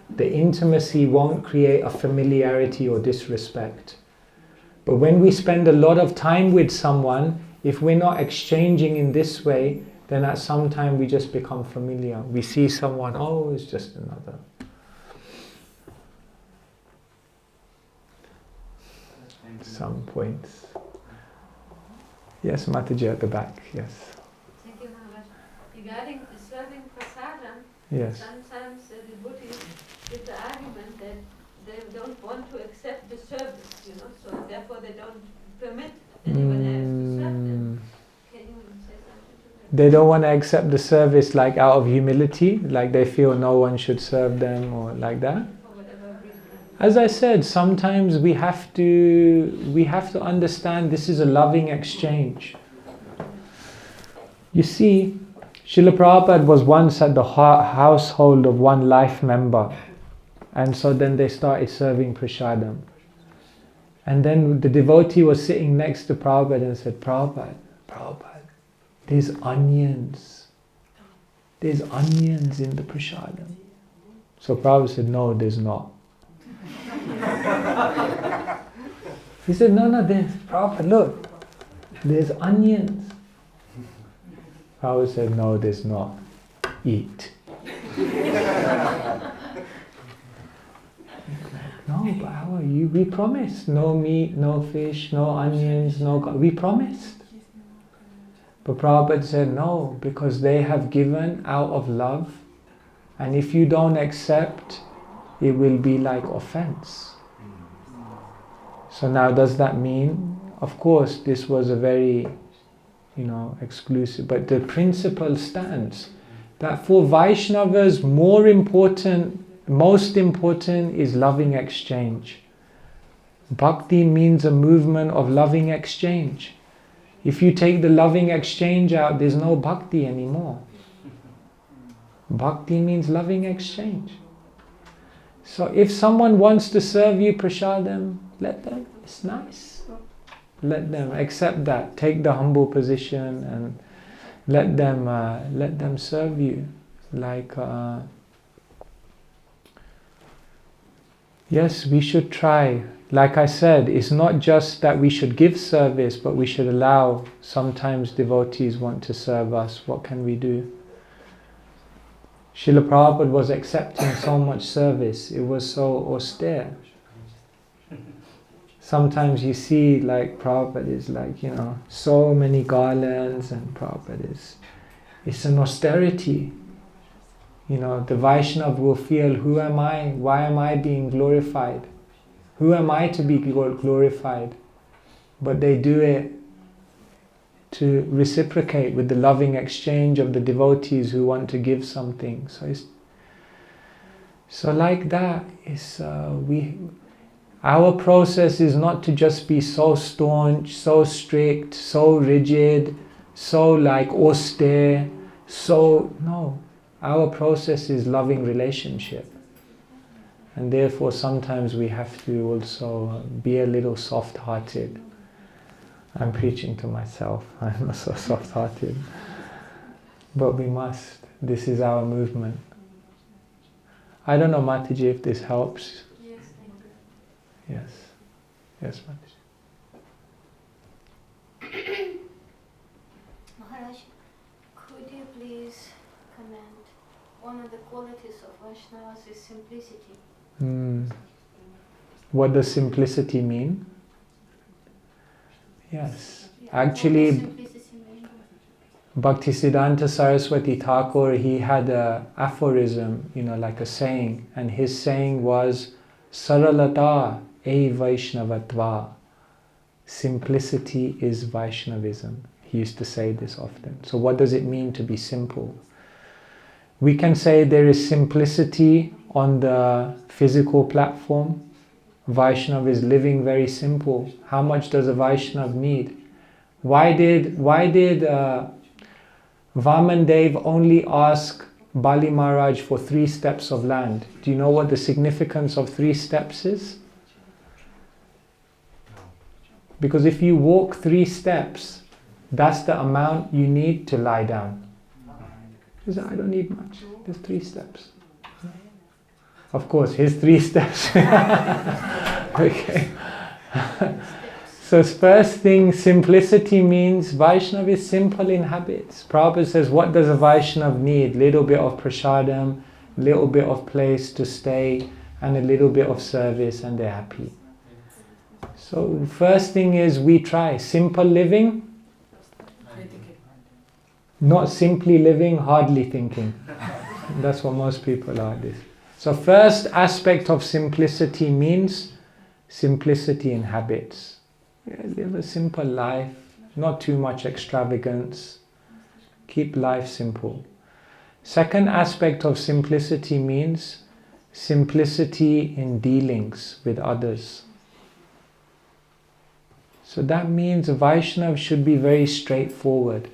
The intimacy won't create a familiarity or disrespect. But when we spend a lot of time with someone, if we're not exchanging in this way, then at some time we just become familiar. We see someone, oh, it's just another. Some points. Yes, Mataji at the back, yes. Thank you, Maharaj. Regarding serving prasadam, Yes. sometimes the devotees give the argument that they don't want to accept the service, so therefore they don't permit anyone else to serve them. Can you say something to that? They don't want to accept the service like out of humility, like they feel no one should serve them or like that. For whatever reason. As I said, sometimes we have to understand this is a loving exchange. You see, Srila Prabhupada was once at the household of one life member, and so then they started serving prasadam. And then the devotee was sitting next to Prabhupada and said, Prabhupada, there's onions. There's onions in the prasadam. So Prabhupada said, no, there's not. He said, no, there's, Prabhupada, look, there's onions. Prabhupada said, no, there's not. Eat. No, but how are you? We promised. No meat, no fish, no onions, we promised. But Prabhupada said, no, because they have given out of love, and if you don't accept, it will be like offense. So now does that mean, of course, this was a very, exclusive, but the principle stands that for Vaishnavas, most important is loving exchange. Bhakti means a movement of loving exchange. If you take the loving exchange out, there's no bhakti anymore. Bhakti means loving exchange. So if someone wants to serve you prasadam, let them, it's nice. Let them accept that, take the humble position and let them serve you. Yes, we should try. Like I said, it's not just that we should give service, but we should allow, sometimes devotees want to serve us. What can we do? Srila Prabhupada was accepting so much service. It was so austere. Sometimes you see Prabhupada is so many garlands, and Prabhupada it's an austerity. The Vaishnava will feel, who am I? Why am I being glorified? Who am I to be glorified? But they do it to reciprocate with the loving exchange of the devotees who want to give something. So like that, our process is not to just be so staunch, so strict, so rigid, so like austere, no. Our process is loving relationship. And therefore sometimes we have to also be a little soft-hearted. I'm preaching to myself, I'm not so soft-hearted. But we must. This is our movement. I don't know, Mataji, if this helps. Yes, thank you. Yes. Yes, Mataji. Maharaj, could you please comment? One of the qualities of Vaishnavas is simplicity. What does simplicity mean? Yes. Yeah, Actually, what does simplicity mean? Bhaktisiddhanta Saraswati Thakur, he had an aphorism, like a saying, and his saying was, Saralata e Vaishnavatva. Simplicity is Vaishnavism. He used to say this often. So what does it mean to be simple? We can say there is simplicity on the physical platform. Vaishnav is living very simple. How much does a Vaishnav need? Why did Vamandev only ask Bali Maharaj for 3 steps of land? Do you know what the significance of 3 steps is? Because if you walk 3 steps, that's the amount you need to lie down. He said, I don't need much. There's 3 steps. Of course, his 3 steps. Okay. So first thing, simplicity means Vaishnav is simple in habits. Prabhupada says, what does a Vaishnav need? Little bit of prasadam, little bit of place to stay, and a little bit of service, and they're happy. So first thing is we try simple living, not simply living, hardly thinking. That's what most people are. So first aspect of simplicity means simplicity in habits. Live a simple life, not too much extravagance. Keep life simple. Second aspect of simplicity means simplicity in dealings with others. So that means a Vaishnav should be very straightforward.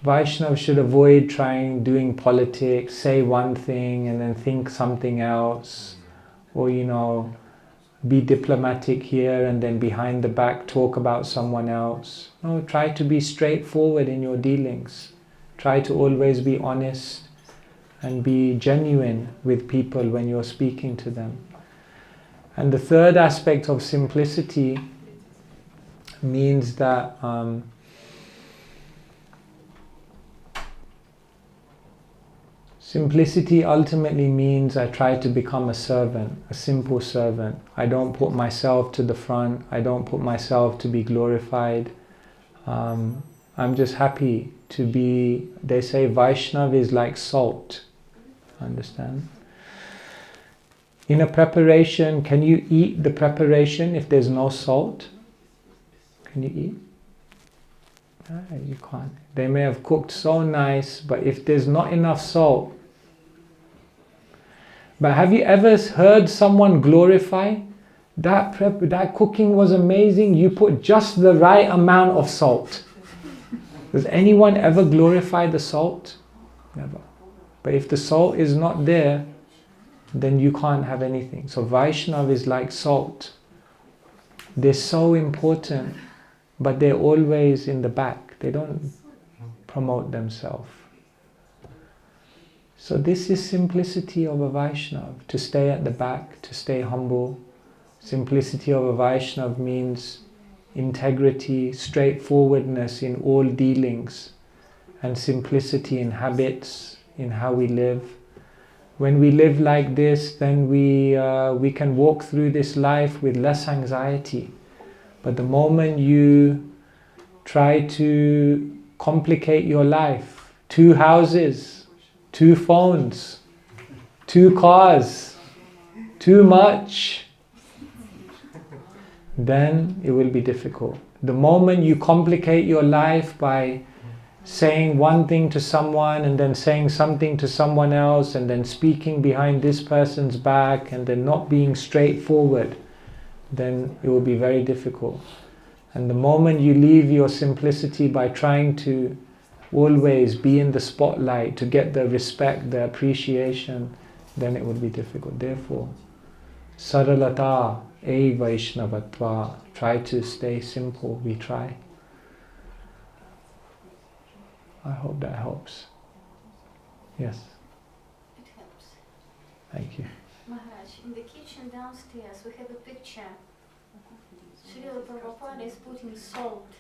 Vaishnav should avoid doing politics, say one thing and then think something else, or be diplomatic here and then behind the back talk about someone else. No, try to be straightforward in your dealings. Try to always be honest and be genuine with people when you're speaking to them. And the third aspect of simplicity means that simplicity ultimately means I try to become a servant, a simple servant. I don't put myself to the front. I don't put myself to be glorified. I'm just happy to be, they say Vaishnav is like salt. Understand? In a preparation, can you eat the preparation if there's no salt? Can you eat? You can't. They may have cooked so nice, but if there's not enough salt. But have you ever heard someone glorify? That cooking was amazing, you put just the right amount of salt. Does anyone ever glorify the salt? Never. But if the salt is not there, then you can't have anything. So Vaishnav is like salt. They're so important, but they're always in the back. They don't promote themselves. So this is simplicity of a Vaishnav, to stay at the back, to stay humble. Simplicity of a Vaishnav means integrity, straightforwardness in all dealings, and simplicity in habits, in how we live. When we live like this, then we can walk through this life with less anxiety. But the moment you try to complicate your life, 2 houses, 2 phones, 2 cars, too much, then it will be difficult. The moment you complicate your life by saying one thing to someone and then saying something to someone else and then speaking behind this person's back and then not being straightforward, then it will be very difficult. And the moment you leave your simplicity by trying to always be in the spotlight to get the respect, the appreciation, then it would be difficult. Therefore, saralata e vaishnavatva. Try to stay simple. We try. I hope that helps. Yes. It helps. Thank you. Maharaj, in the kitchen downstairs we have a picture. Srila Prabhupada is putting salt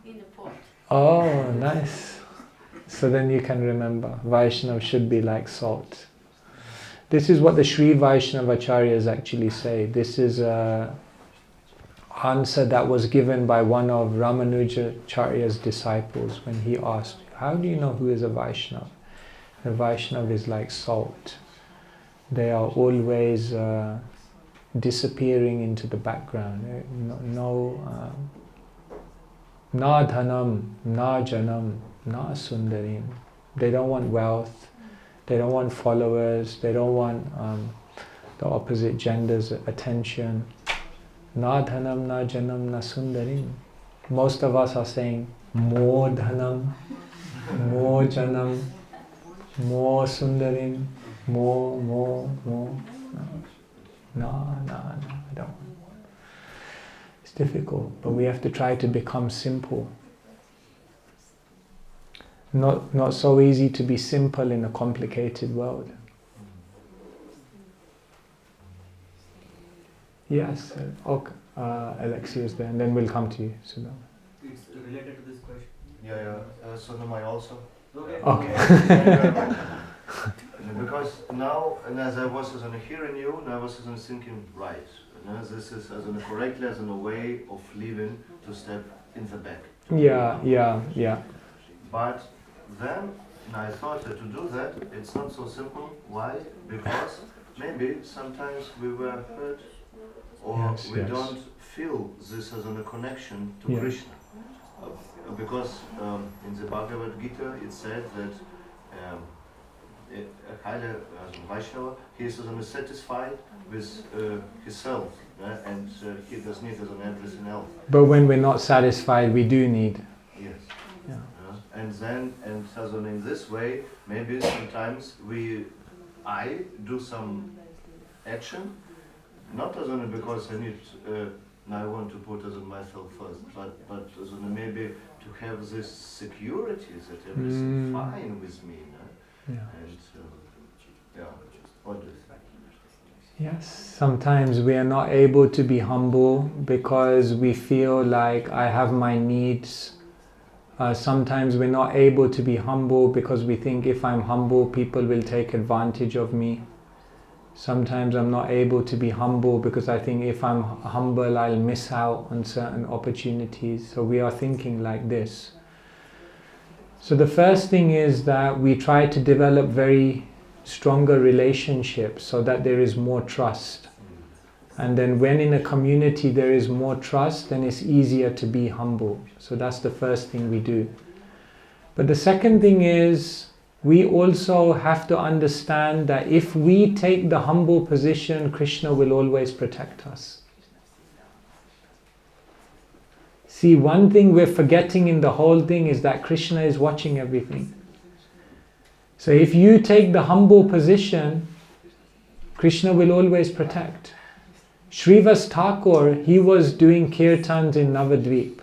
in a pot. Oh, nice. So then you can remember, Vaishnava should be like salt. This is what the Sri Vaishnavacharyas actually say. This is an answer that was given by one of Ramanujacharya's disciples when he asked, how do you know who is a Vaishnava? The Vaishnava is like salt. They are always disappearing into the background. Na dhanam, na janam, na sundarim. They don't want wealth, they don't want followers, they don't want the opposite gender's attention. Na dhanam, na janam, na sundarim. Most of us are saying more dhanam, more janam, more sundarim, more. No, I don't want. It's difficult, but we have to try to become simple. Not so easy to be simple in a complicated world. Yes, okay. Alexi is there, and then we'll come to you. So It's related to this question. Yeah. So am I also. okay. Because now, and as I was hearing you, and I was thinking, right, this is correctly as a way of living to step in the back. Yeah. But then I thought that to do that, it's not so simple. Why? Because maybe sometimes we were hurt, or we don't feel this as a connection to Krishna. Because in the Bhagavad Gita it said that a highly Vaishnava, he is satisfied with himself, and he does need everything else. But when we're not satisfied, we do need. Yes. Yeah. And in this way, maybe sometimes I do some action, not as only because I need. I want to put as myself first, but as maybe to have this security that everything fine with me. Yeah. And what do you think? Yes, sometimes we are not able to be humble because we feel like I have my needs. Sometimes we're not able to be humble because we think if I'm humble, people will take advantage of me. Sometimes I'm not able to be humble because I think if I'm humble, I'll miss out on certain opportunities. So we are thinking like this. So the first thing is that we try to develop very stronger relationships so that there is more trust. And then when in a community there is more trust, then it's easier to be humble. So that's the first thing we do. But the second thing is, we also have to understand that if we take the humble position, Krishna will always protect us. See, one thing we're forgetting in the whole thing is that Krishna is watching everything. So if you take the humble position, Krishna will always protect. Srivas Thakur, he was doing kirtans in Navadvip.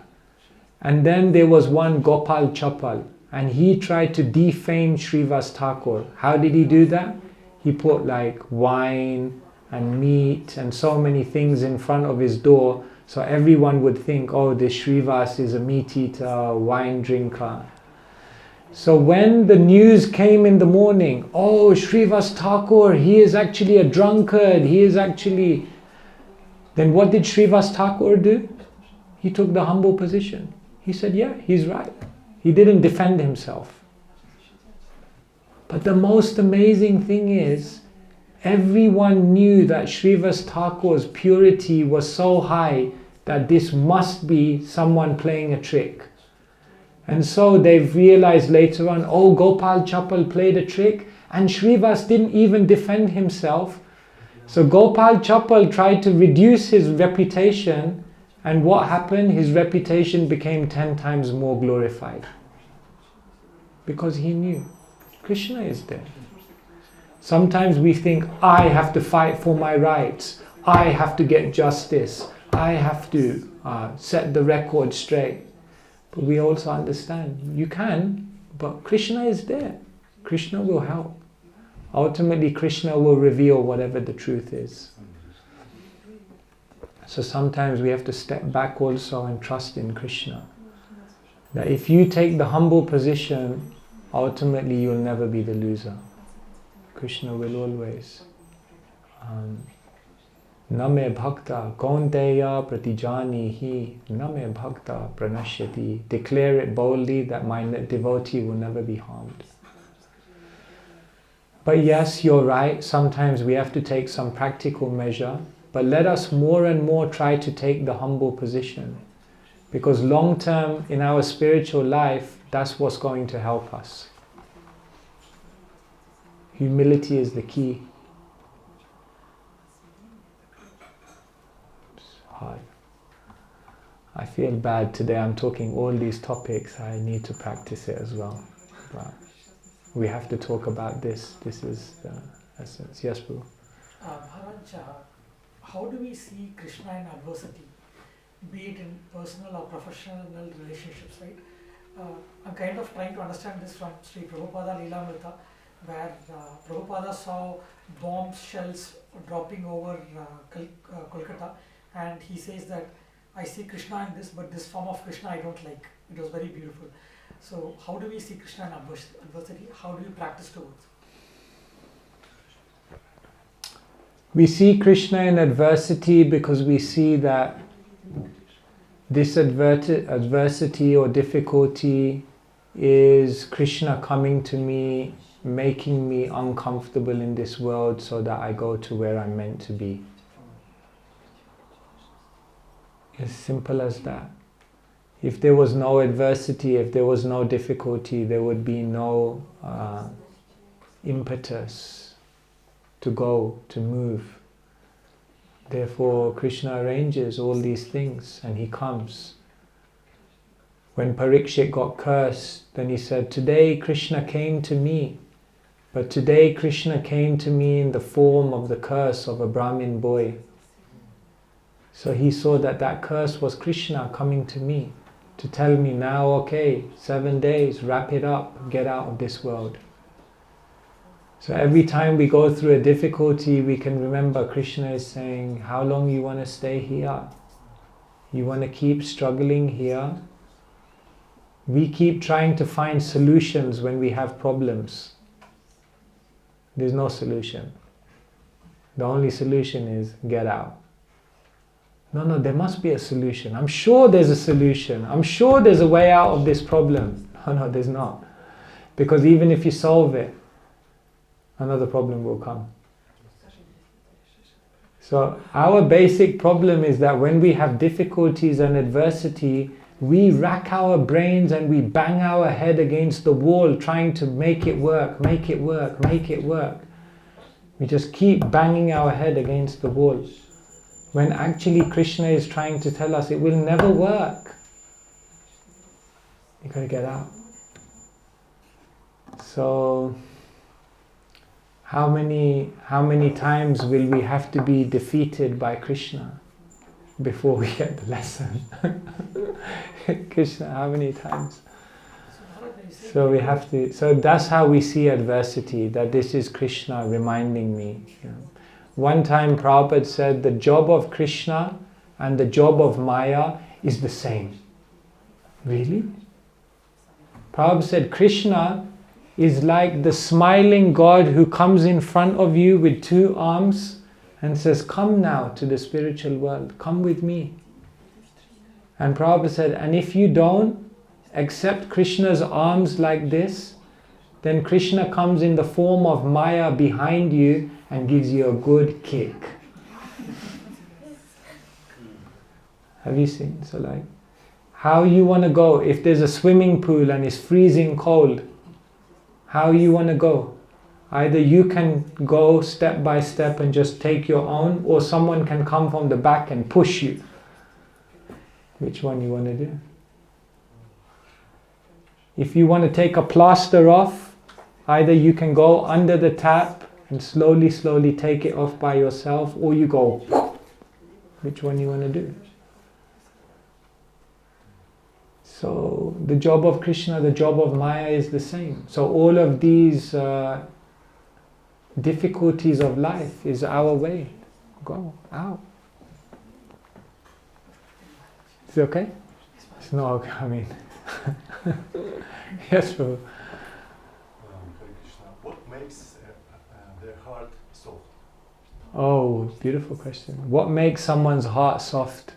And then there was one Gopal Chapal, and he tried to defame Srivas Thakur. How did he do that? He put like wine and meat and so many things in front of his door, so everyone would think, oh, this Srivas is a meat eater, wine drinker. So when the news came in the morning, oh, Srivas Thakur, he is actually a drunkard, then what did Srivas Thakur do? He took the humble position. He said, yeah, he's right. He didn't defend himself. But the most amazing thing is, everyone knew that Srivas Thakur's purity was so high that this must be someone playing a trick. And so they've realized later on, oh, Gopal Chappal played a trick, and Shrivas didn't even defend himself. So Gopal Chappal tried to reduce his reputation, and what happened? His reputation became 10 times more glorified. Because he knew Krishna is there. Sometimes we think, I have to fight for my rights, I have to get justice, I have to set the record straight. But we also understand, you can, but Krishna is there. Krishna will help. Ultimately, Krishna will reveal whatever the truth is. So sometimes we have to step back also and trust in Krishna. That if you take the humble position, ultimately you'll never be the loser. Krishna will always. Name bhakta kaunteya pratijani hi name bhakta pranashyati. Declare it boldly that my devotee will never be harmed. But yes, you're right, sometimes we have to take some practical measure, but let us more and more try to take the humble position. Because long term in our spiritual life, that's what's going to help us. Humility is the key. Hard. I feel bad today, I'm talking all these topics, I need to practice it as well. But we have to talk about this. This is the essence. Yes, Prabhu. Maharaj, how do we see Krishna in adversity, be it in personal or professional relationships, right? I'm kind of trying to understand this from Sri Prabhupada Leelamrita, where Prabhupada saw bomb shells dropping over Kolkata, and he says that I see Krishna in this, but this form of Krishna I don't like. It was very beautiful. So how do we see Krishna in adversity? How do we practice towards? We see Krishna in adversity because we see that this adversity or difficulty is Krishna coming to me, making me uncomfortable in this world so that I go to where I'm meant to be. As simple as that. If there was no adversity, if there was no difficulty, there would be no impetus to go, to move. Therefore, Krishna arranges all these things and he comes. When Parikshit got cursed, then he said, today Krishna came to me, but today Krishna came to me in the form of the curse of a Brahmin boy. So he saw that that curse was Krishna coming to me to tell me now, okay, 7 days, wrap it up, get out of this world. So every time we go through a difficulty, we can remember Krishna is saying, how long you want to stay here? You want to keep struggling here? We keep trying to find solutions when we have problems. There's no solution. The only solution is get out. No, there must be a solution. I'm sure there's a solution. I'm sure there's a way out of this problem. No, there's not. Because even if you solve it, another problem will come. So our basic problem is that when we have difficulties and adversity, we rack our brains and we bang our head against the wall trying to make it work, make it work, make it work. We just keep banging our head against the wall. When actually Krishna is trying to tell us it will never work. You got to get out. So how many times will we have to be defeated by Krishna before we get the lesson? Krishna, how many times? So we have to. So that's how we see adversity. That this is Krishna reminding me. You know. One time Prabhupada said the job of Krishna and the job of Maya is the same. Really? Prabhupada said Krishna is like the smiling God who comes in front of you with 2 arms and says, come now to the spiritual world, come with me. And Prabhupada said, and if you don't accept Krishna's arms like this, then Krishna comes in the form of Maya behind you and gives you a good kick. Have you seen? So like, how you want to go? If there's a swimming pool and it's freezing cold, how you want to go? Either you can go step by step and just take your own, or someone can come from the back and push you. Which one you want to do? If you want to take a plaster off, either you can go under the tap and slowly, slowly take it off by yourself, or you go. Which one you want to do? So the job of Krishna, the job of Maya is the same. So all of these difficulties of life is our way. Go out. Is it okay? It's not okay, I mean. Yes, Prabhu. Hare Krishna. What makes their heart soft? Oh, beautiful question. What makes someone's heart soft?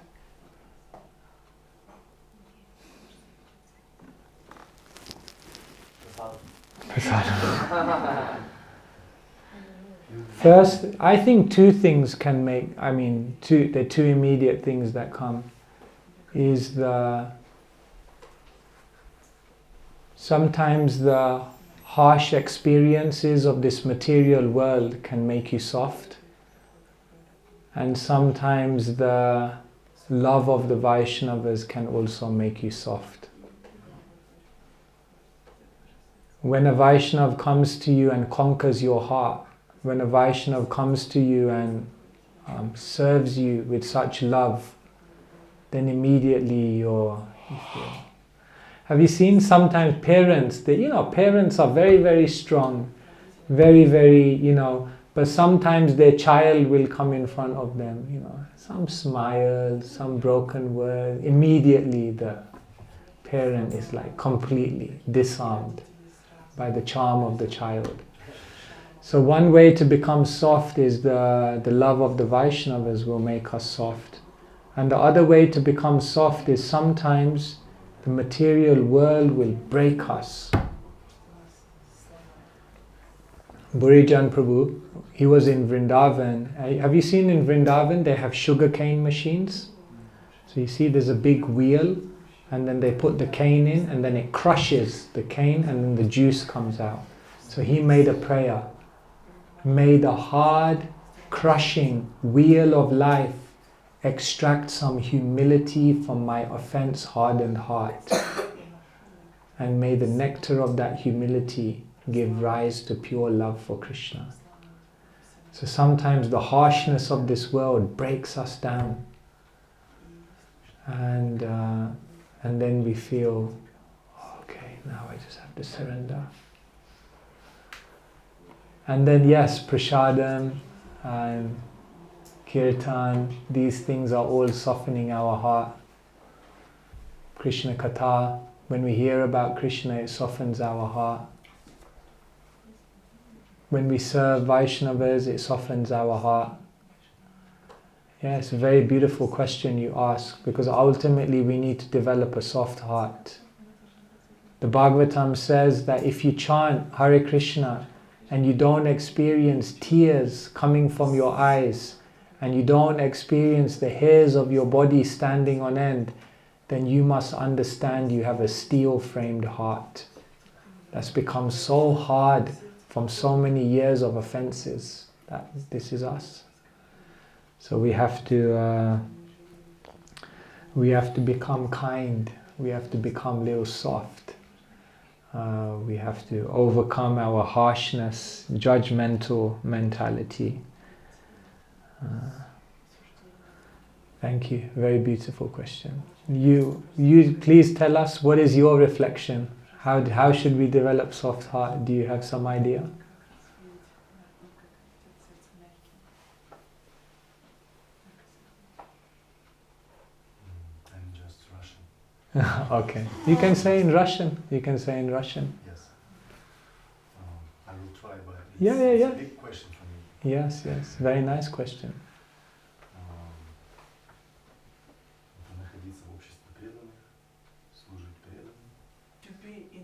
First, I think two things can make, the two immediate things that come is sometimes the harsh experiences of this material world can make you soft, and sometimes the love of the Vaishnavas can also make you soft. When a Vaishnav comes to you and conquers your heart, when a Vaishnav comes to you and serves you with such love, then immediately you feel. Have you seen sometimes parents, parents are very, very strong, very, very, but sometimes their child will come in front of them, some smile, some broken word, immediately the parent is like completely disarmed by the charm of the child. So one way to become soft is the love of the Vaishnavas will make us soft. And the other way to become soft is sometimes the material world will break us. Burijan Prabhu, he was in Vrindavan. Have you seen in Vrindavan they have sugarcane machines? So you see there's a big wheel, and then they put the cane in, and then it crushes the cane, and then the juice comes out. So he made a prayer. May the hard, crushing wheel of life extract some humility from my offense-hardened heart. And may the nectar of that humility give rise to pure love for Krishna. So sometimes the harshness of this world breaks us down. And then we feel, okay, now I just have to surrender. And then yes, prasadam and kirtan, these things are all softening our heart. Krishna Katha, when we hear about Krishna, it softens our heart. When we serve Vaishnavas, it softens our heart. Yeah, it's a very beautiful question you ask, because ultimately we need to develop a soft heart. The Bhagavatam says that if you chant Hare Krishna and you don't experience tears coming from your eyes, and you don't experience the hairs of your body standing on end, then you must understand you have a steel-framed heart that's become so hard from so many years of offenses. That this is us. So we have to become kind. We have to become a little soft. We have to overcome our harshness, judgmental mentality. Thank you. Very beautiful question. You please tell us, what is your reflection? How should we develop soft heart? Do you have some idea? I'm just Russian. Okay. You can say in Russian. You can say in Russian. Yes. I will try, but Yeah. it's a big question for me. Yes. Very nice question. Находиться в обществе преданных, служить преданным. To be in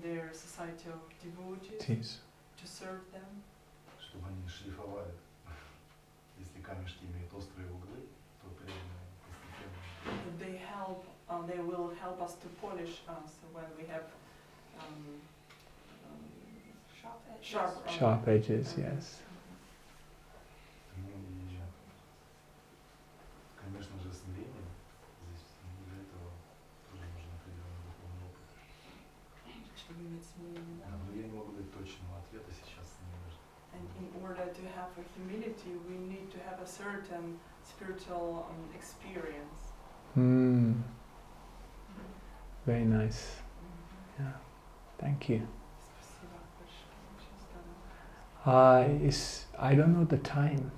their society of devotees, Jeez. to serve them. Чтобы они шлифовали. Если камешки имеют острые углы, то преданные they help? They will help us to polish us when we have Sharp edges, yes. Ну и, конечно же, смирение. Здесь для этого тоже нужен определенный духовный опыт. Но я не могу дать точного ответа сейчас. And in order to have a humility, we need to have a certain spiritual experience. Very nice. Yeah. Thank you. I don't know the time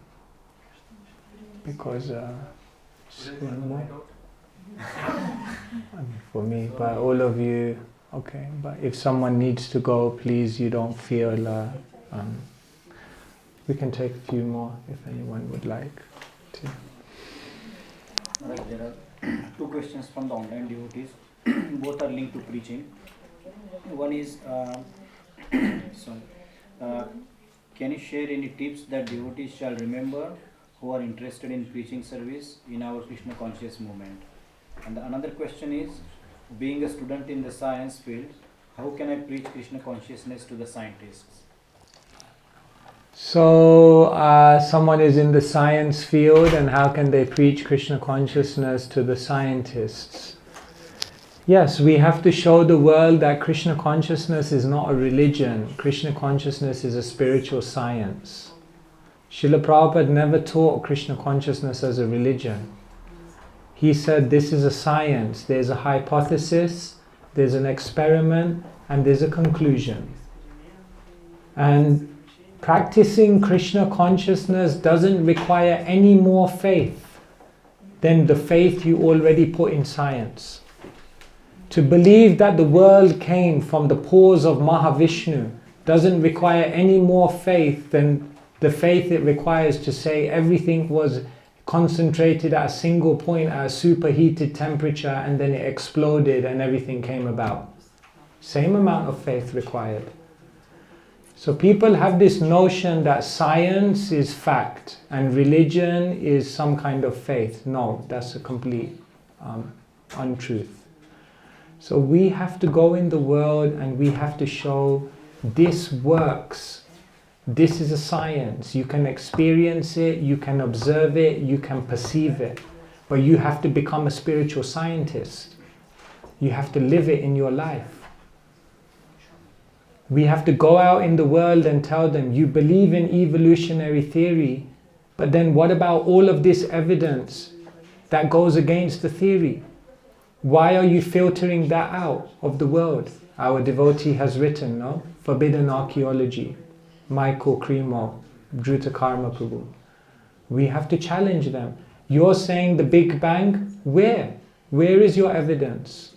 because it's one more. For me, but all of you, okay. But if someone needs to go, please, you don't feel. We can take a few more if anyone would like to. Right, there are two questions from the online devotees. Both are linked to preaching. One is, can you share any tips that devotees shall remember who are interested in preaching service in our Krishna conscious movement? And the another question is, being a student in the science field, how can I preach Krishna consciousness to the scientists? So, someone is in the science field, and how can they preach Krishna consciousness to the scientists? Yes, we have to show the world that Krishna consciousness is not a religion. Krishna consciousness is a spiritual science. Srila Prabhupada never taught Krishna consciousness as a religion. He said this is a science. There's a hypothesis, there's an experiment, and there's a conclusion. And practicing Krishna consciousness doesn't require any more faith than the faith you already put in science. To believe that the world came from the pores of Mahavishnu doesn't require any more faith than the faith it requires to say everything was concentrated at a single point at a superheated temperature and then it exploded and everything came about. Same amount of faith required. So people have this notion that science is fact and religion is some kind of faith. No, that's a complete untruth. So we have to go in the world and we have to show this works. This is a science. You can experience it, you can observe it, you can perceive it. But you have to become a spiritual scientist. You have to live it in your life. We have to go out in the world and tell them, you believe in evolutionary theory, but then what about all of this evidence that goes against the theory? Why are you filtering that out of the world? Our devotee has written, no? Forbidden Archaeology, Michael Cremo, Dhruta Karma Prabhu. We have to challenge them. You're saying the Big Bang? Where? Where is your evidence?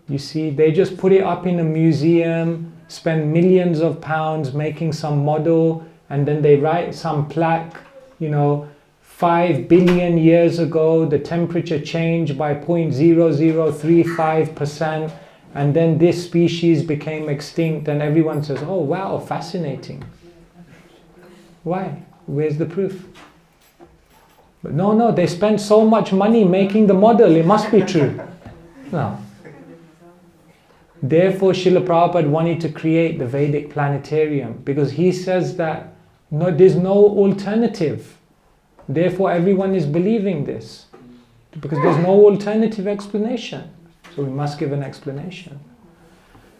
You see, they just put it up in a museum, spend millions of pounds making some model, and then they write some plaque, 5 billion years ago, the temperature changed by 0.0035%, and then this species became extinct, and everyone says, oh wow, fascinating. Why? Where's the proof? But no, they spent so much money making the model, it must be true. No. Therefore, Srila Prabhupada wanted to create the Vedic planetarium, because he says that there's no alternative. Therefore, everyone is believing this, because there's no alternative explanation. So we must give an explanation.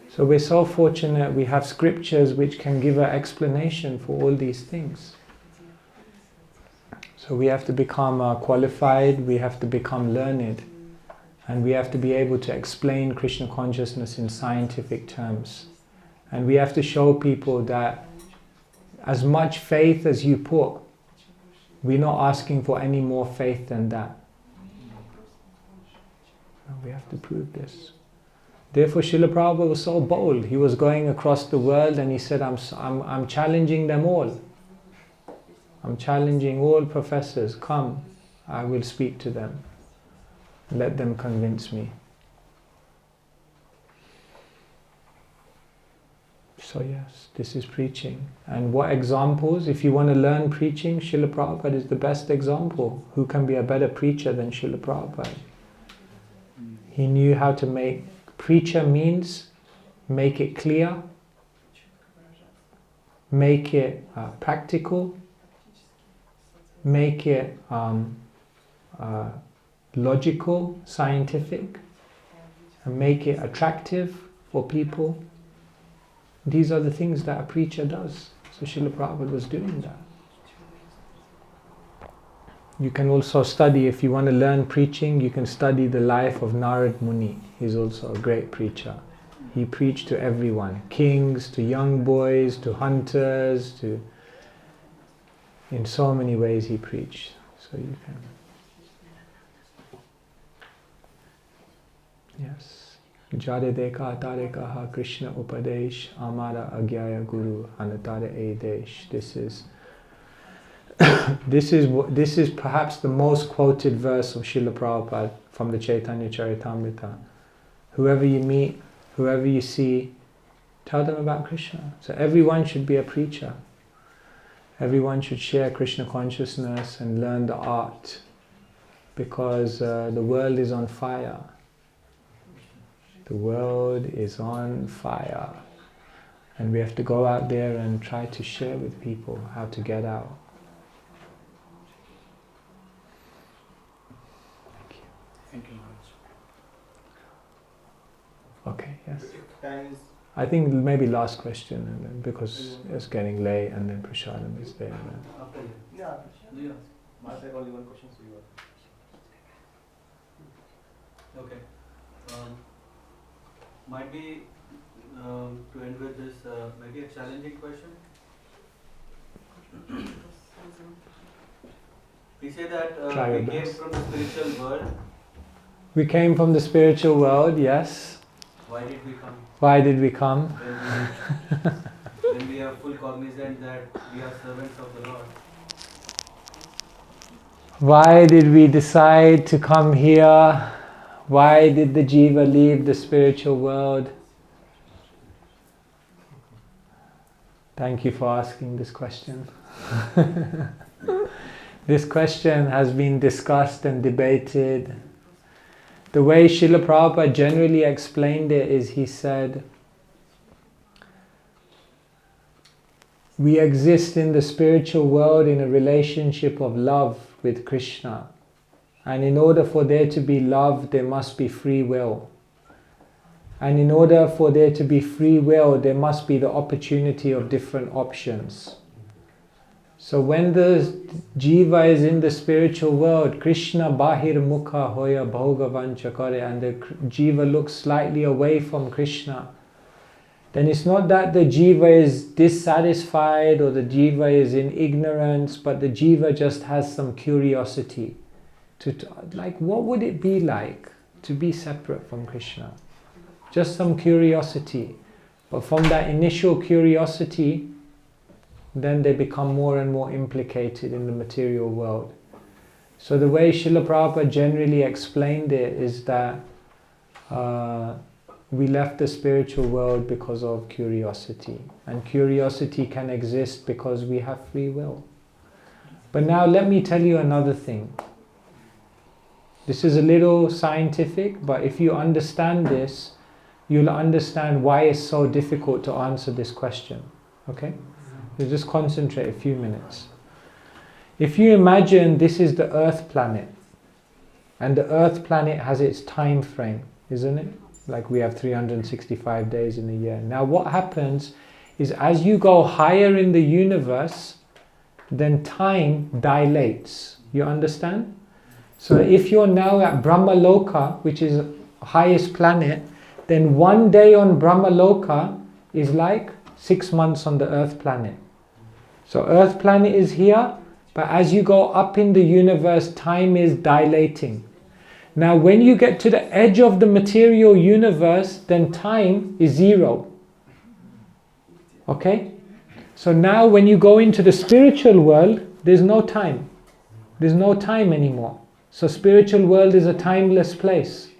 So we're so fortunate we have scriptures which can give an explanation for all these things. So we have to become qualified, we have to become learned, and we have to be able to explain Krishna consciousness in scientific terms. And we have to show people that as much faith as you put, we're not asking for any more faith than that. We have to prove this. Therefore, Srila Prabhupada was so bold. He was going across the world and he said, I'm challenging them all. I'm challenging all professors. Come, I will speak to them. Let them convince me. So yes, this is preaching. And what examples? If you want to learn preaching, Srila Prabhupada is the best example. Who can be a better preacher than Srila Prabhupada? He knew how to make... Preacher means make it clear, make it practical, make it logical, scientific, and make it attractive for people. These are the things that a preacher does. So Srila Prabhupada was doing that. You can also study, if you want to learn preaching, you can study the life of Narad Muni. He's also a great preacher. He preached to everyone, kings, to young boys, to hunters, to... In so many ways he preached. So you can... Yes. Jade deka tare kaha Krishna upadesh amara agyaya guru anatare edesh. This is perhaps the most quoted verse of Srila Prabhupada from the Chaitanya Charitamrita. Whoever you meet, whoever you see, tell them about Krishna. So everyone should be a preacher. Everyone should share Krishna consciousness and learn the art, because the world is on fire. The world is on fire. And we have to go out there and try to share with people how to get out. Thank you, Maharaj. Okay, yes. I think maybe last question, and then, because it's getting late, and then Prasadam is there. After you. Yeah. Do you ask? My side only one question, so you are. Okay. Might be to end with this, maybe a challenging question. We say that we came from the spiritual world. We came from the spiritual world, yes. Why did we come? Why did we come? When we are full cognizant that we are servants of the Lord. Why did we decide to come here? Why did the jiva leave the spiritual world? Thank you for asking this question. This question has been discussed and debated. The way Srila Prabhupada generally explained it is, he said, we exist in the spiritual world in a relationship of love with Krishna. And in order for there to be love, there must be free will. And in order for there to be free will, there must be the opportunity of different options. So when the jiva is in the spiritual world, Krishna bahir mukha hoya Bhagavan chakare, and the jiva looks slightly away from Krishna, then it's not that the jiva is dissatisfied or the jiva is in ignorance, but the jiva just has some curiosity. Like, what would it be like to be separate from Krishna? Just some curiosity. But from that initial curiosity, then they become more and more implicated in the material world. So the way Srila Prabhupada generally explained it is that we left the spiritual world because of curiosity. And curiosity can exist because we have free will. But now let me tell you another thing. This is a little scientific, but if you understand this, you'll understand why it's so difficult to answer this question. Okay? You just concentrate a few minutes. If you imagine this is the Earth planet, and the Earth planet has its time frame, isn't it? Like we have 365 days in a year. Now what happens is, as you go higher in the universe, then time dilates. You understand? So if you're now at Brahmaloka, which is the highest planet, then one day on Brahmaloka is like 6 months on the Earth planet. So Earth planet is here, but as you go up in the universe, time is dilating. Now when you get to the edge of the material universe, then time is 0. Okay? So now when you go into the spiritual world, there's no time. There's no time anymore. So spiritual world is a timeless place.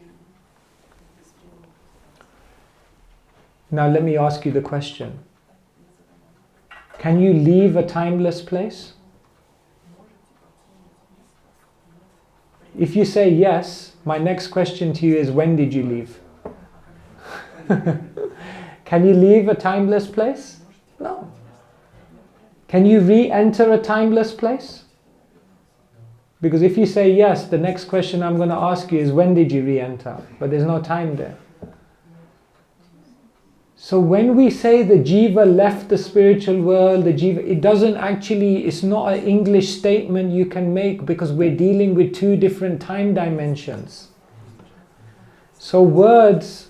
Now let me ask you the question. Can you leave a timeless place? If you say yes, my next question to you is, when did you leave? Can you leave a timeless place? No. Can you re-enter a timeless place? Because if you say yes, the next question I'm going to ask you is, when did you re-enter? But there's no time there. So when we say the jiva left the spiritual world, the jiva, it doesn't actually, it's not an English statement you can make, because we're dealing with two different time dimensions. So words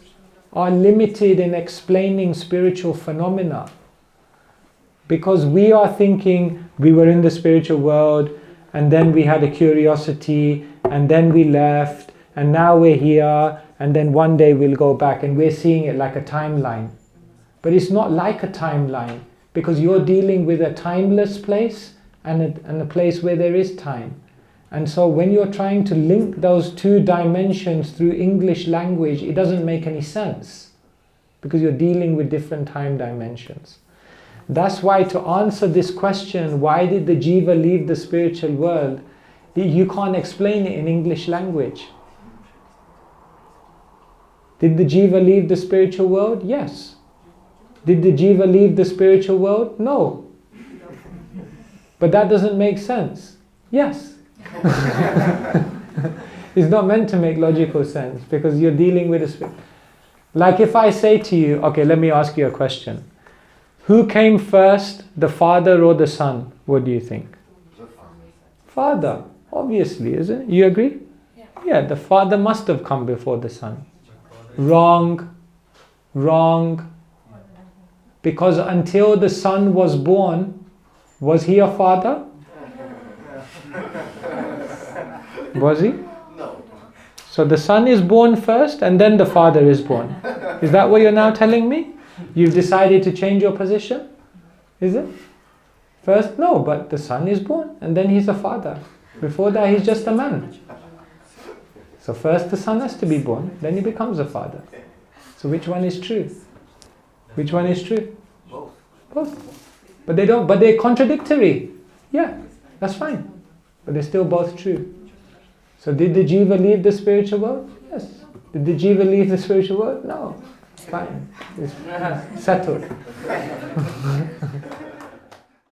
are limited in explaining spiritual phenomena. Because we are thinking we were in the spiritual world, and then we had a curiosity, and then we left, and now we're here, and then one day we'll go back, and we're seeing it like a timeline. But it's not like a timeline, because you're dealing with a timeless place and a place where there is time. And so when you're trying to link those two dimensions through English language, it doesn't make any sense, because you're dealing with different time dimensions. That's why, to answer this question, why did the jiva leave the spiritual world, you can't explain it in English language. Did the jiva leave the spiritual world? Yes. Did the jiva leave the spiritual world? No. But that doesn't make sense. Yes. It's not meant to make logical sense, because you're dealing with a spirit. Like if I say to you, okay, let me ask you a question. Who came first, the father or the son? What do you think? Father, obviously, isn't it? You agree? Yeah, the father must have come before the son. Wrong. Wrong. Because until the son was born, was he a father? Was he? No. So the son is born first and then the father is born. Is that what you're now telling me? You've decided to change your position? Is it? First, no, but the son is born and then he's a father. Before that, he's just a man. So first the son has to be born, then he becomes a father. So which one is true? Which one is true? Both. But they're contradictory. Yeah, that's fine. But they're still both true. So did the jiva leave the spiritual world? Yes. Did the jiva leave the spiritual world? No. Fine. It's settled.